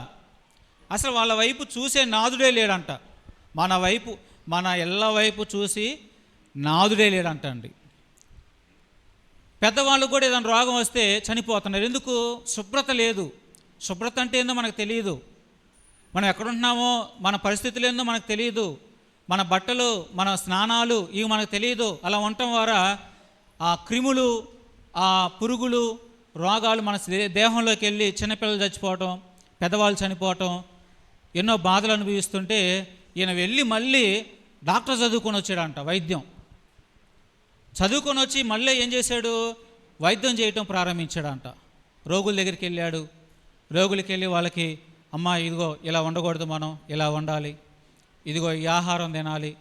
అసలు వాళ్ళ వైపు చూసే నాదుడే లేడంట. మన ఎల్ల వైపు చూసి నాదుడే లేడంట అండి. పెద్దవాళ్ళు కూడా ఏదైనా రోగం వస్తే చనిపోతున్నారు. ఎందుకు? శుభ్రత లేదు. శుభ్రత అంటే ఏందో మనకు తెలియదు. మనం ఎక్కడుంటున్నామో, మన పరిస్థితులు ఏందో మనకు తెలియదు. మన బట్టలు, మన స్నానాలు ఇవి మనకు తెలియదు. అలా ఉండటం ద్వారా ఆ క్రిములు, ఆ పురుగులు, రోగాలు మన దేహంలోకి వెళ్ళి చిన్నపిల్లలు చచ్చిపోవటం, పెద్దవాళ్ళు చనిపోవటం, ఎన్నో బాధలు అనుభవిస్తుంటే ఈయన వెళ్ళి మళ్ళీ డాక్టర్ చదువుకొని వచ్చాడంట. వైద్యం చదువుకొని వచ్చి మళ్ళీ ఏం చేశాడు? వైద్యం చేయటం ప్రారంభించాడంట. రోగుల దగ్గరికి వెళ్ళాడు. రోగులకి వెళ్ళి వాళ్ళకి, అమ్మా ఇదిగో ఇలా ఉండకూడదు, మనం ఇలా ఉండాలి, ఇదిగో ఈ ఆహారం తినాలి,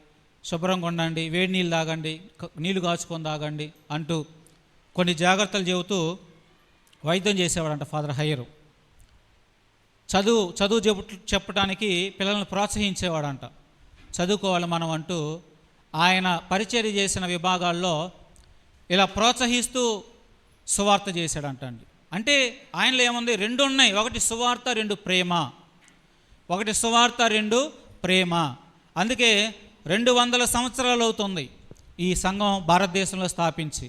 శుభ్రంగా ఉండండి, వేడి నీళ్ళు తాగండి, నీళ్లు కాచుకొని తాగండి అంటూ కొన్ని జాగ్రత్తలు చెబుతూ వైద్యం చేసేవాడంట ఫాదర్ హయ్యరు. చదువు చెప్పడానికి పిల్లలను ప్రోత్సహించేవాడంట. చదువుకోవాలి మనం అంటూ ఆయన పరిచర్య చేసిన విభాగాల్లో ఇలా ప్రోత్సహిస్తూ సువార్త చేశాడంట అండి. అంటే ఆయనలో ఏముంది? 2 ఉన్నాయి. ఒకటి సువార్త, 2 ప్రేమ. ఒకటి సువార్త, 2 ప్రేమ. అందుకే 200 సంవత్సరాలు అవుతుంది ఈ సంఘం భారతదేశంలో స్థాపించి.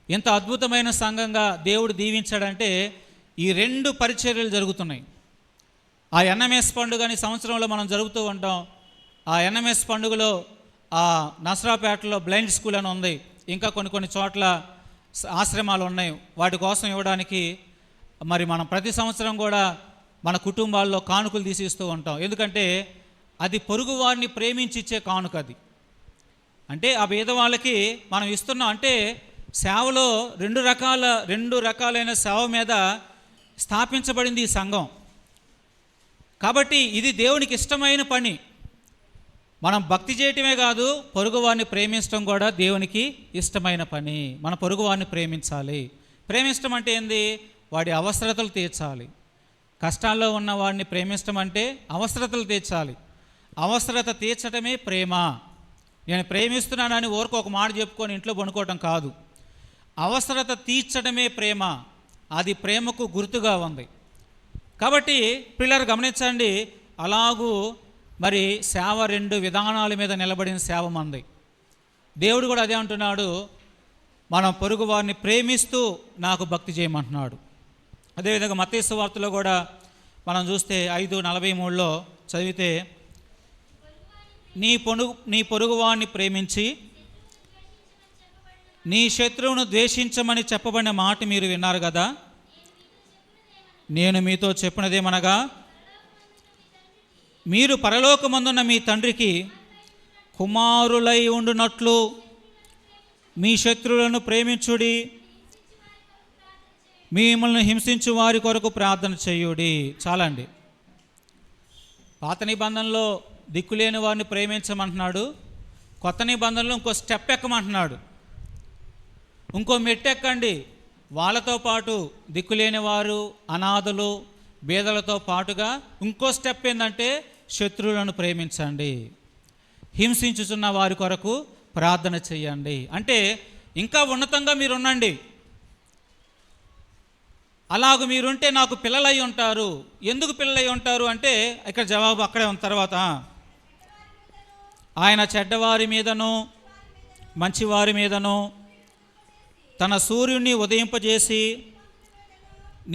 ఎంత అద్భుతమైన సంఘంగా దేవుడు దీవించాడంటే ఈ 2 పరిచర్యలు జరుగుతున్నాయి. ఆ ఎన్ఎంఎస్ పండుగని సంవత్సరంలో మనం జరుపుతూ ఉంటాం. ఆ ఎన్ఎంఎస్ పండుగలో ఆ నసరాపేటలో బ్లైండ్ స్కూల్ అని ఉంది, ఇంకా కొన్ని చోట్ల ఆశ్రమాలు ఉన్నాయి. వాటి కోసం ఇవ్వడానికి మరి మనం ప్రతి సంవత్సరం కూడా మన కుటుంబాల్లో కానుకలు తీసిస్తూ ఉంటాం. ఎందుకంటే అది పొరుగు వారిని ప్రేమించి ఇచ్చే కానుక. అది అంటే ఆ పేదవాళ్ళకి మనం ఇస్తున్నాం. అంటే సేవలో 2 రకాలైన సేవ మీద స్థాపించబడింది ఈ సంఘం. కాబట్టి ఇది దేవునికి ఇష్టమైన పని. మనం భక్తి చేయటమే కాదు, పొరుగువారిని ప్రేమించడం కూడా దేవునికి ఇష్టమైన పని. మన పొరుగువారిని ప్రేమించాలి. ప్రేమించడం అంటే ఏంది? వాడి అవసరతలు తీర్చాలి. కష్టాల్లో ఉన్న వాడిని ప్రేమించడం అంటే అవసరతలు తీర్చాలి. అవసరత తీర్చడమే ప్రేమ. నేను ప్రేమిస్తున్నానని ఊరికి ఒక మాట చెప్పుకొని ఇంట్లో పడుకోవటం కాదు. అవసరత తీర్చడమే ప్రేమ. అది ప్రేమకు గుర్తుగా ఉంది. కాబట్టి పిల్లలు గమనించండి, అలాగూ మరి సేవ 2 విధానాల మీద నిలబడిన సేవ మంది. దేవుడు కూడా అదే అంటున్నాడు, మనం పొరుగు వారిని ప్రేమిస్తూ నాకు భక్తి చేయమంటున్నాడు. అదేవిధంగా మత్తయి సువార్తలో కూడా మనం చూస్తే 5:43లో చదివితే, నీ పొరుగువాన్ని ప్రేమించి నీ శత్రువును ద్వేషించమని చెప్పబడిన మాట మీరు విన్నారు కదా. నేను మీతో చెప్పినదేమనగా, మీరు పరలోకమందున్న మీ తండ్రికి కుమారులై ఉండునట్లు మీ శత్రువులను ప్రేమించుడి, మిమ్మల్ని హింసించు వారి కొరకు ప్రార్థన చేయుడి. చాలండి. పాత నిబంధనలో దిక్కులేని వారిని ప్రేమించమంటున్నాడు. కొత్త నిబంధనలో ఇంకో స్టెప్ ఎక్కమంటున్నాడు. ఇంకో మెట్టెక్కండి. వాళ్ళతో పాటు దిక్కులేని వారు, అనాథలు, బీదలతో పాటుగా ఇంకో స్టెప్ ఏంటంటే శత్రువులను ప్రేమించండి, హింసించుచున్న వారి కొరకు ప్రార్థన చేయండి. అంటే ఇంకా ఉన్నతంగా మీరు ఉండండి. అలాగ మీరుంటే నాకు పిల్లలై ఉంటారు. ఎందుకు పిల్లలై ఉంటారు అంటే ఇక్కడ జవాబు అక్కడే ఉన్న తర్వాత, ఆయన చెడ్డవారి మీదను మంచివారి మీదను తన సూర్యుని ఉదయింపజేసి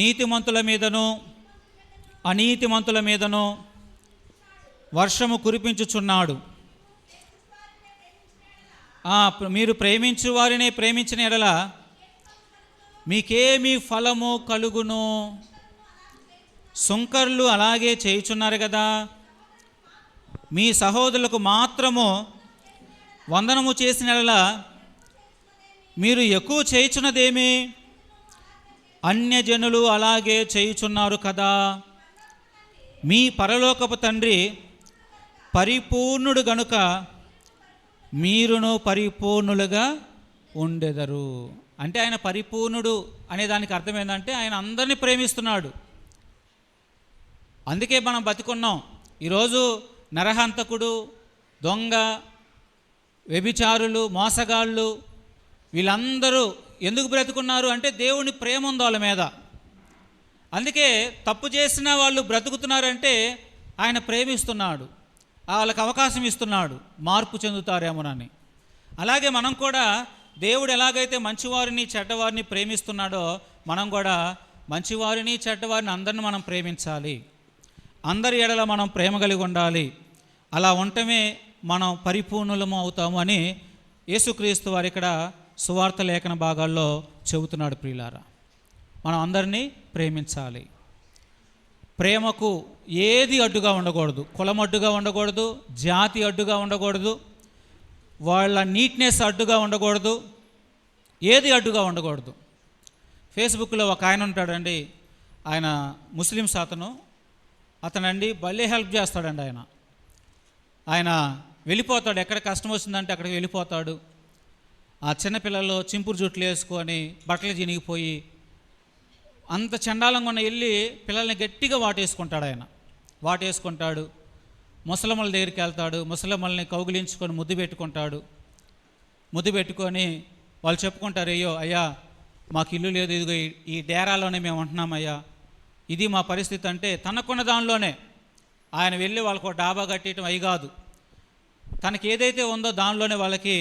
నీతిమంతుల మీదను అనీతిమంతుల మీదను వర్షము కురిపించుచున్నాడు. మీరు ప్రేమించు వారిని ప్రేమించిన ఎడల మీకేమీ ఫలము కలుగును. సుంకర్లు అలాగే చేయుచున్నారు కదా. మీ సహోదరులకు మాత్రము వందనము చేసిన ఎడల మీరు ఎక్కువ చేయుచున్నదేమి? అన్యజనులు అలాగే చేయుచున్నారు కదా. మీ పరలోకపు తండ్రి పరిపూర్ణుడు గనుక మీరును పరిపూర్ణులుగా ఉండెదరు. అంటే ఆయన పరిపూర్ణుడు అనే దానికి అర్థం ఏంటంటే ఆయన అందరినీ ప్రేమిస్తున్నాడు. అందుకే మనం బతికున్నాం. ఈరోజు నరహంతకుడు, దొంగ, వ్యభిచారులు, మోసగాళ్ళు, వీళ్ళందరూ ఎందుకు బ్రతుకున్నారు అంటే దేవుని ప్రేమ ఉంది వాళ్ళ మీద. అందుకే తప్పు చేసిన వాళ్ళు బ్రతుకుతున్నారంటే ఆయన ప్రేమిస్తున్నాడు, వాళ్ళకి అవకాశం ఇస్తున్నాడు, మార్పు చెందుతారేమోనని. అలాగే మనం కూడా దేవుడు ఎలాగైతే మంచివారిని చెడ్డవారిని ప్రేమిస్తున్నాడో మనం కూడా మంచివారిని చెడ్డవారిని అందరిని మనం ప్రేమించాలి. అందరి ఎడల మనం ప్రేమ కలిగి ఉండాలి. అలా ఉండటమే మనం పరిపూర్ణులము అవుతాము అని యేసుక్రీస్తు వారు ఇక్కడ సువార్త లేఖన భాగాల్లో చెబుతున్నాడు. ప్రియులారా, మనం అందరినీ ప్రేమించాలి. ప్రేమకు ఏది అడ్డుగా ఉండకూడదు. కులం అడ్డుగా ఉండకూడదు, జాతి అడ్డుగా ఉండకూడదు, వాళ్ళ నీట్నెస్ అడ్డుగా ఉండకూడదు, ఏది అడ్డుగా ఉండకూడదు. ఫేస్బుక్లో ఒక ఆయన ఉంటాడండి, ఆయన ముస్లిమ్స్ అతనండి భలే హెల్ప్ చేస్తాడండి. ఆయన వెళ్ళిపోతాడు, ఎక్కడ కష్టం వస్తుందంటే అక్కడికి వెళ్ళిపోతాడు. ఆ చిన్నపిల్లలు చింపురు జుట్లు వేసుకొని బట్టలు చినిగిపోయి అంత చండాలంగా ఉన్న వెళ్ళి పిల్లల్ని గట్టిగా వాటేసుకుంటాడు. ముసలమ్మల దగ్గరికి వెళ్తాడు, ముసలమ్మల్ని కౌగిలించుకొని ముద్దు పెట్టుకొని వాళ్ళు చెప్పుకుంటారు, అయ్యా మాకు ఇల్లు లేదు, ఇదిగో ఈ డేరాలోనే మేము ఉంటున్నామయ్యా, ఇది మా పరిస్థితి. అంటే తనకున్న దానిలోనే ఆయన వెళ్ళి వాళ్ళకు డాబా కట్టేయటం అయి కాదు, తనకి ఏదైతే ఉందో దానిలోనే వాళ్ళకి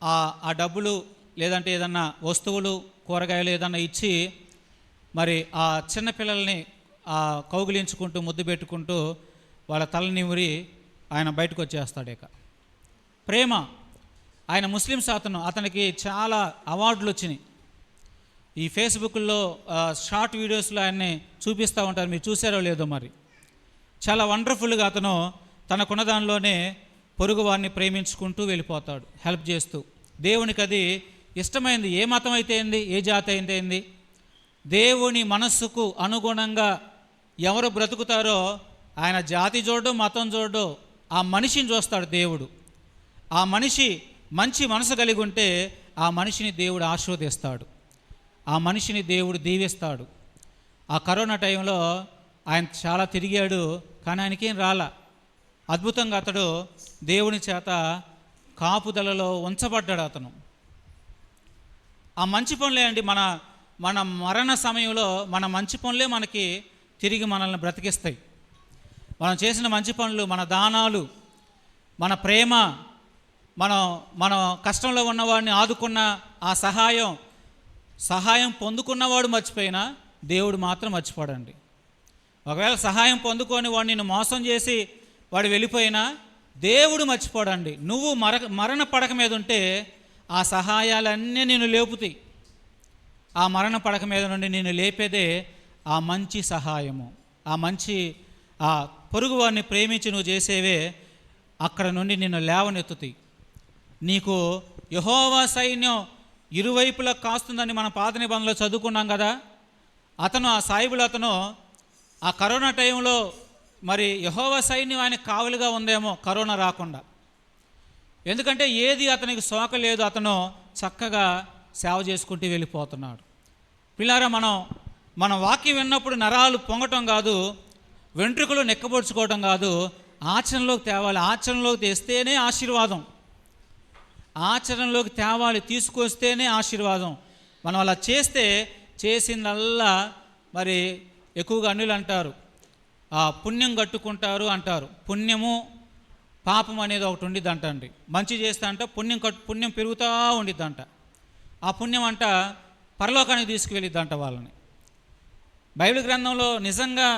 ఆ డబ్బులు లేదంటే ఏదన్నా వస్తువులు, కూరగాయలు ఏదన్నా ఇచ్చి మరి ఆ చిన్నపిల్లల్ని కౌగిలించుకుంటూ ముద్దు పెట్టుకుంటూ వాళ్ళ తలని ఊరి ఆయన బయటకు వచ్చేస్తాడు. ఇక ప్రేమ. ఆయన ముస్లిమ్స్ అతనికి చాలా అవార్డులు వచ్చినాయి. ఈ ఫేస్బుక్లో షార్ట్ వీడియోస్లో ఆయన్ని చూపిస్తూ ఉంటారు, మీరు చూసారో లేదో మరి. చాలా వండర్ఫుల్గా అతను తనకున్న దానిలోనే పొరుగు వారిని ప్రేమించుకుంటూ వెళ్ళిపోతాడు, హెల్ప్ చేస్తూ. దేవునికి అది ఇష్టమైంది. ఏ మతం అయితే ఏంది, ఏ జాతి అయితే ఏంది, దేవుని మనస్సుకు అనుగుణంగా ఎవరు బ్రతుకుతారో ఆయన జాతి చూడడు, మతం చూడడు, ఆ మనిషిని చూస్తాడు దేవుడు. ఆ మనిషి మంచి మనసు కలిగి ఉంటే ఆ మనిషిని దేవుడు ఆశీర్వదిస్తాడు, ఆ మనిషిని దేవుడు దీవిస్తాడు. ఆ కరోనా టైంలో ఆయన చాలా తిరిగాడు, కానీ ఆయనకేం రాలా. అద్భుతంగా అతడు దేవుని చేత కాపుదలలో ఉంచబడ్డాడు. అతను ఆ మంచి పనులే అండి, మన మరణ సమయంలో మన మంచి పనులే మనకి తిరిగి మనల్ని బ్రతికిస్తాయి. మనం చేసిన మంచి పనులు, మన దానాలు, మన ప్రేమ, మన కష్టంలో ఉన్నవాడిని ఆదుకున్న ఆ సహాయం పొందుకున్నవాడు మర్చిపోయినా దేవుడు మాత్రం మర్చిపోడండి. ఒకవేళ సహాయం పొందుకొని వాడు నిన్ను మోసం చేసి వాడు వెళ్ళిపోయినా దేవుడు మర్చిపోడండి. నువ్వు మరణ పడక మీద ఉంటే ఆ సహాయాలన్నీ నిన్ను లేపుతాయి. ఆ మరణ పడక మీద నుండి నిన్ను లేపేదే ఆ మంచి సహాయము, ఆ మంచి ఆ పొరుగు వారిని ప్రేమించి నువ్వు చేసేవే అక్కడ నుండి నిన్ను లేవనెత్తుతాయి. నీకు యెహోవా సైన్యం ఇరువైపులా కాస్తుందని మన పాత నిబంధనలో చదువుకున్నాం కదా. ఆ సాయిబులు ఆ కరోనా టైంలో మరి యెహోవా సైన్యం ఆయన కావలిగా ఉందేమో కరోనా రాకుండా. ఎందుకంటే ఏది అతనికి సోక లేదు, అతను చక్కగా సేవ చేసుకుంటూ వెళ్ళిపోతున్నాడు. పిల్లారా, మనం వాక్యం విన్నప్పుడు నరాలు పొంగటం కాదు, వెంట్రుకలు నెక్కబొడుచుకోవటం కాదు, ఆచరణలోకి తేవాలి. ఆచరణలోకి తెస్తేనే ఆశీర్వాదం, ఆచరణలోకి తేవాలి, తీసుకొస్తేనే ఆశీర్వాదం. మనం అలా చేసిందల్లా మరి ఎక్కువగా అన్యులు అంటారు పుణ్యం కట్టుకుంటారు అంటారు. పుణ్యము పాపం అనేది ఒకటి ఉండిద్ది అంటండి. మంచి చేస్తే అంట పుణ్యం పెరుగుతూ ఉండిద్దంట. ఆ పుణ్యం అంట పరలోకానికి తీసుకువెళ్ళిద్దంట వాళ్ళని. బైబిల్ గ్రంథంలో నిజంగా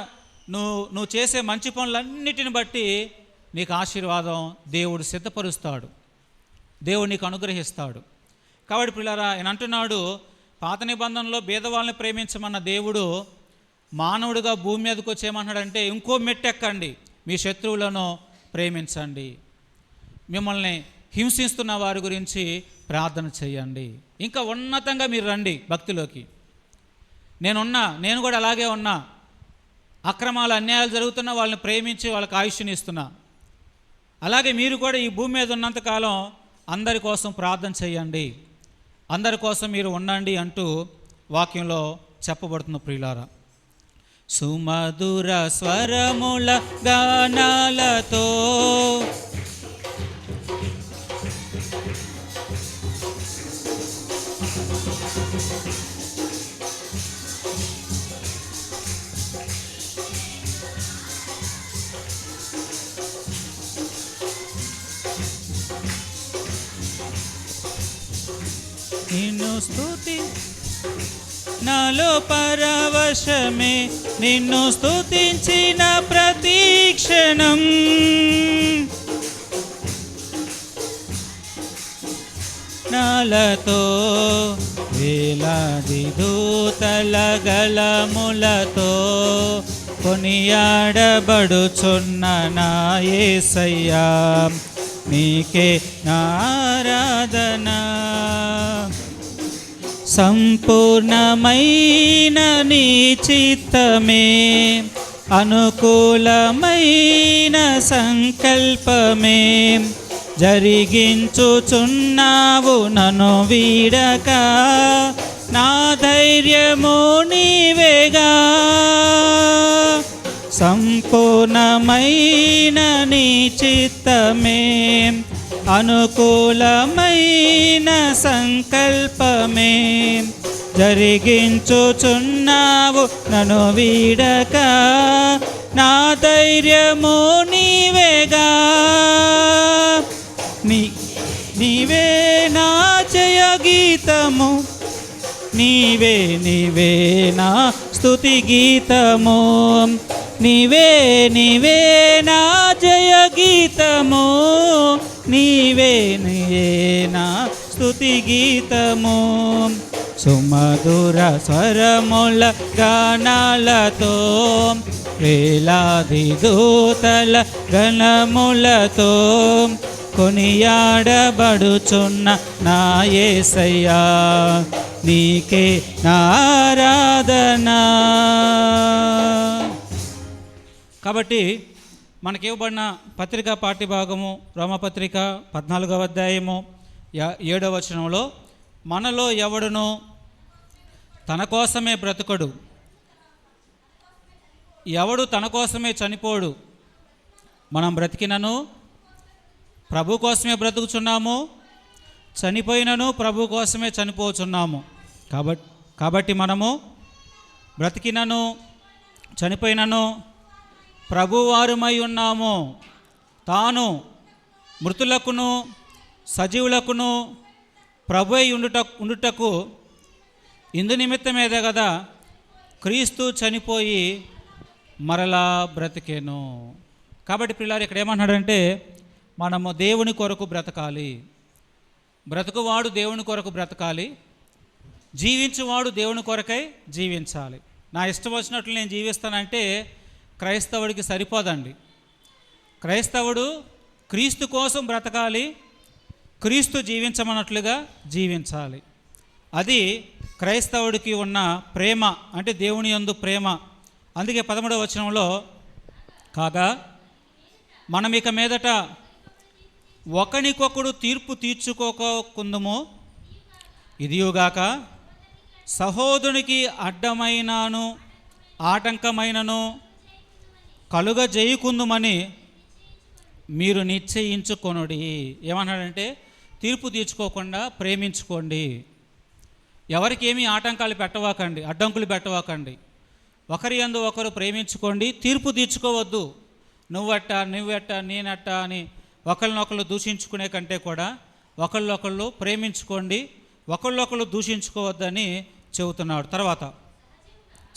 నువ్వు చేసే మంచి పనులన్నిటిని బట్టి నీకు ఆశీర్వాదం దేవుడు సిద్ధపరుస్తాడు, దేవుడు నీకు అనుగ్రహిస్తాడు. కాబట్టి పిల్లారా, ఆయన అంటున్నాడు, పాత నిబంధనలో భేదవాళ్ళని ప్రేమించమన్న దేవుడు మానవుడిగా భూమి మీదకి వచ్చేయమన్నాడంటే ఇంకో మెట్టెక్కండి, మీ శత్రువులను ప్రేమించండి, మిమ్మల్ని హింసిస్తున్న వారి గురించి ప్రార్థన చేయండి, ఇంకా ఉన్నతంగా మీరు రండి భక్తిలోకి. నేను కూడా అలాగే ఉన్నా, అక్రమాలు అన్యాయాలు జరుగుతున్న వాళ్ళని ప్రేమించి వాళ్ళకి ఆయుష్ని ఇస్తున్నా. అలాగే మీరు కూడా ఈ భూమి మీద ఉన్నంతకాలం అందరి కోసం ప్రార్థన చేయండి, అందరి కోసం మీరు ఉండండి అంటూ వాక్యంలో చెప్పబడుతున్న ప్రియులారా. సుమధుర స్వరముల గానాలతో నిన్ను స్తుతి నాలో పరవశమే నిన్ను స్తుతించిన ప్రతి క్షణం. నాలతో వేలాది దూతల గళములతో కొనియాడబడుచున్న నా యేసయ్యా, నీకే ఆరాధన. సంపూర్ణమైన నీ చిత్తమే అనుకూలమైన సంకల్పమే జరిగించుచున్నావు నన్ను వీడక. నా ధైర్యము నీవేగా, సంపూర్ణమైన నీ చిత్తమే అనుకూలమైన సంకల్పమే జరిగించుచున్నావు నన్ను వీడక. నా ధైర్యము నీవేగా, నీవే నా జయ గీతము, నీవే నీవే నా స్తుతి గీతము, నీవే నీవే నా జయ గీతము, నీవే నీవే నా స్తుతి గీతము. సుమధుర స్వరముల గానాలతో వేలాది దూతల గణములతో కొనియాడబడుచున్న నా యేసయ్యా, నీకే ఆరాధన. కాబట్టి మనకివ్వబడిన పత్రికా పాఠ్యభాగము రోమపత్రిక 14వ అధ్యాయము 7వ వచనంలో, మనలో ఎవడును తన కోసమే బ్రతుకడు, ఎవడు తన కోసమే చనిపోడు. మనం బ్రతికినను ప్రభు కోసమే బ్రతుకుచున్నాము, చనిపోయినను ప్రభు కోసమే చనిపోచున్నాము. కాబట్టి మనము బ్రతికినను చనిపోయినను ప్రభువారుమై ఉన్నాము. తాను మృతులకును సజీవులకును ప్రభు అయి ఉండుటకు ఇందు నిమిత్తమేదే కదా క్రీస్తు చనిపోయి మరలా బ్రతికేను. కాబట్టి పిల్లలు ఇక్కడ ఏమన్నాడంటే, మనము దేవుని కొరకు బ్రతకాలి, బ్రతుకువాడు దేవుని కొరకు బ్రతకాలి, జీవించువాడు దేవుని కొరకై జీవించాలి. నా ఇష్టం వచ్చినట్లు నేను జీవిస్తానంటే క్రైస్తవుడికి సరిపోదండి. క్రైస్తవుడు క్రీస్తు కోసం బ్రతకాలి, క్రీస్తు జీవించమన్నట్లుగా జీవించాలి. అది క్రైస్తవుడికి ఉన్న ప్రేమ, అంటే దేవుని యందు ప్రేమ. అందుకే 13వ వచనంలో, కాగా మనం ఇక మీదట ఒకనికొకడు తీర్పు తీర్చుకోకుందుము, ఇదియుగాక సహోదరునికి అడ్డమైనను ఆటంకమైనను కలుగజేయకుందుమని మీరు నిశ్చయించుకొనుడి. ఏమన్నాడంటే, తీర్పు తీర్చుకోకుండా ప్రేమించుకోండి, ఎవరికి ఏమీ ఆటంకాలు పెట్టవాకండి, అడ్డంకులు పెట్టవాకండి, ఒకరి యందు ఒకరు ప్రేమించుకోండి, తీర్పు తీర్చుకోవద్దు. నువ్వట్ట నువ్వెట్ట నేనట్ట అని ఒకళ్ళనొకళ్ళు దూషించుకునే కంటే కూడా ఒకళ్ళొకళ్ళు ప్రేమించుకోండి, ఒకళ్ళొకళ్ళు దూషించుకోవద్దని చెబుతున్నాడు. తర్వాత,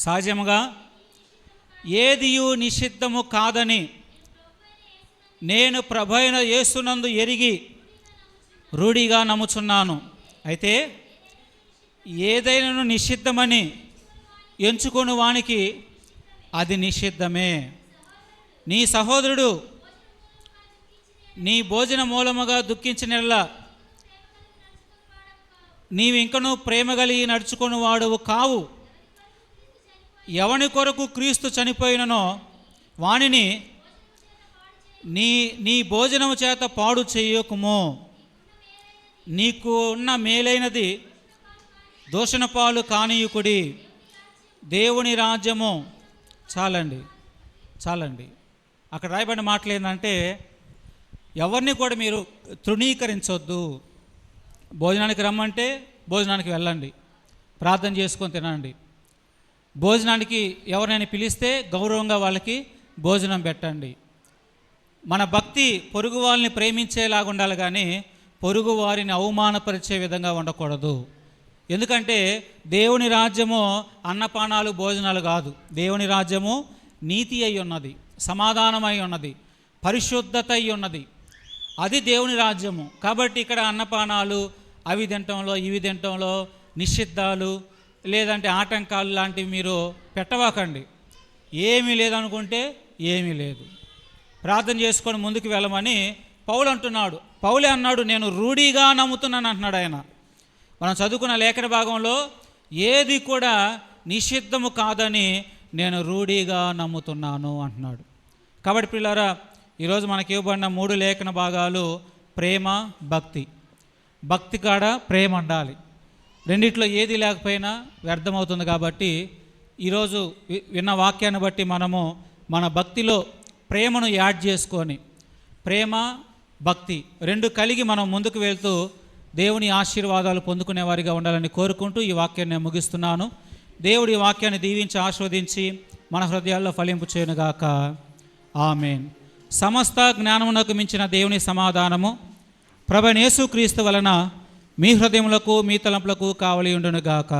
సహజముగా ఏదియు నిషిద్ధము కాదని నేను ప్రభువైన యేసునందు ఎరిగి రూఢిగా నమ్ముచున్నాను. అయితే ఏదైనాను నిషిద్ధమని ఎంచుకొని వానికి అది నిషిద్ధమే. నీ సహోదరుడు నీ భోజన మూలముగా దుఃఖించినలా నీవింకనూ ప్రేమ కలిగి నడుచుకొని వాడువు కావు. ఎవని కొరకు క్రీస్తు చనిపోయిననో వానిని నీ భోజనము చేత పాడు చేయకుము. నీకు ఉన్న మేలైనది దూషణ పాలు కానీయుకుడి. దేవుని రాజ్యము చాలండి. అక్కడ రాయబడిన మాటలు ఏంటంటే, ఎవరిని కూడా మీరు తృణీకరించొద్దు. భోజనానికి రమ్మంటే భోజనానికి వెళ్ళండి, ప్రార్థన చేసుకొని తినండి. భోజనానికి ఎవరైనా పిలిస్తే గౌరవంగా వాళ్ళకి భోజనం పెట్టండి. మన భక్తి పొరుగు వాళ్ళని ప్రేమించేలాగా ఉండాలి, కానీ పొరుగు వారిని అవమానపరిచే విధంగా ఉండకూడదు. ఎందుకంటే దేవుని రాజ్యము అన్నపానాలు భోజనాలు కాదు. దేవుని రాజ్యము నీతి అయి ఉన్నది, సమాధానమై ఉన్నది, పరిశుద్ధత అయి ఉన్నది. అది దేవుని రాజ్యము. కాబట్టి ఇక్కడ అన్నపానాలు అవి తినటంలో ఇవి తినటంలో నిషిద్ధాలు లేదంటే ఆటంకాలు లాంటివి మీరు పెట్టవాకండి. ఏమీ లేదనుకుంటే ఏమీ లేదు, ప్రార్థన చేసుకొని ముందుకు వెళ్ళమని పౌలు అంటున్నాడు. పౌలే అన్నాడు, నేను రూఢిగా నమ్ముతున్నాను అంటున్నాడు ఆయన. మనం చదువుకున్న లేఖన భాగంలో ఏది కూడా నిషిద్ధము కాదని నేను రూఢిగా నమ్ముతున్నాను అంటున్నాడు. కాబట్టి పిల్లారా, ఈరోజు మనకి ఇవ్వబడిన 3 లేఖన భాగాలు ప్రేమ, భక్తి. భక్తి కాడ ప్రేమ ఉండాలి. రెండిట్లో ఏది లేకపోయినా వ్యర్థమవుతుంది. కాబట్టి ఈరోజు విన్న వాక్యాన్ని బట్టి మనము మన భక్తిలో ప్రేమను యాడ్ చేసుకొని, ప్రేమ భక్తి 2 కలిగి మనం ముందుకు వెళ్తూ దేవుని ఆశీర్వాదాలు పొందుకునే వారిగా ఉండాలని కోరుకుంటూ ఈ వాక్యాన్ని నేను ముగిస్తున్నాను. దేవుడి ఈ వాక్యాన్ని దీవించి ఆస్వాదించి మన హృదయాల్లో ఫలింపు చేయనుగాక. ఆమేన్. సమస్త జ్ఞానమునకు మించిన దేవుని సమాధానము ప్రభువైన యేసుక్రీస్తు వలన మీ హృదయములకు మీ తలంపులకు కావలి ఉండునుగాక.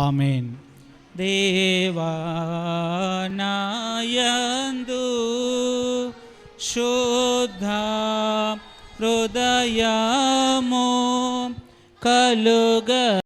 ఆమేన్. దేవా నాయందు శుద్ధ హృదయము కలుగ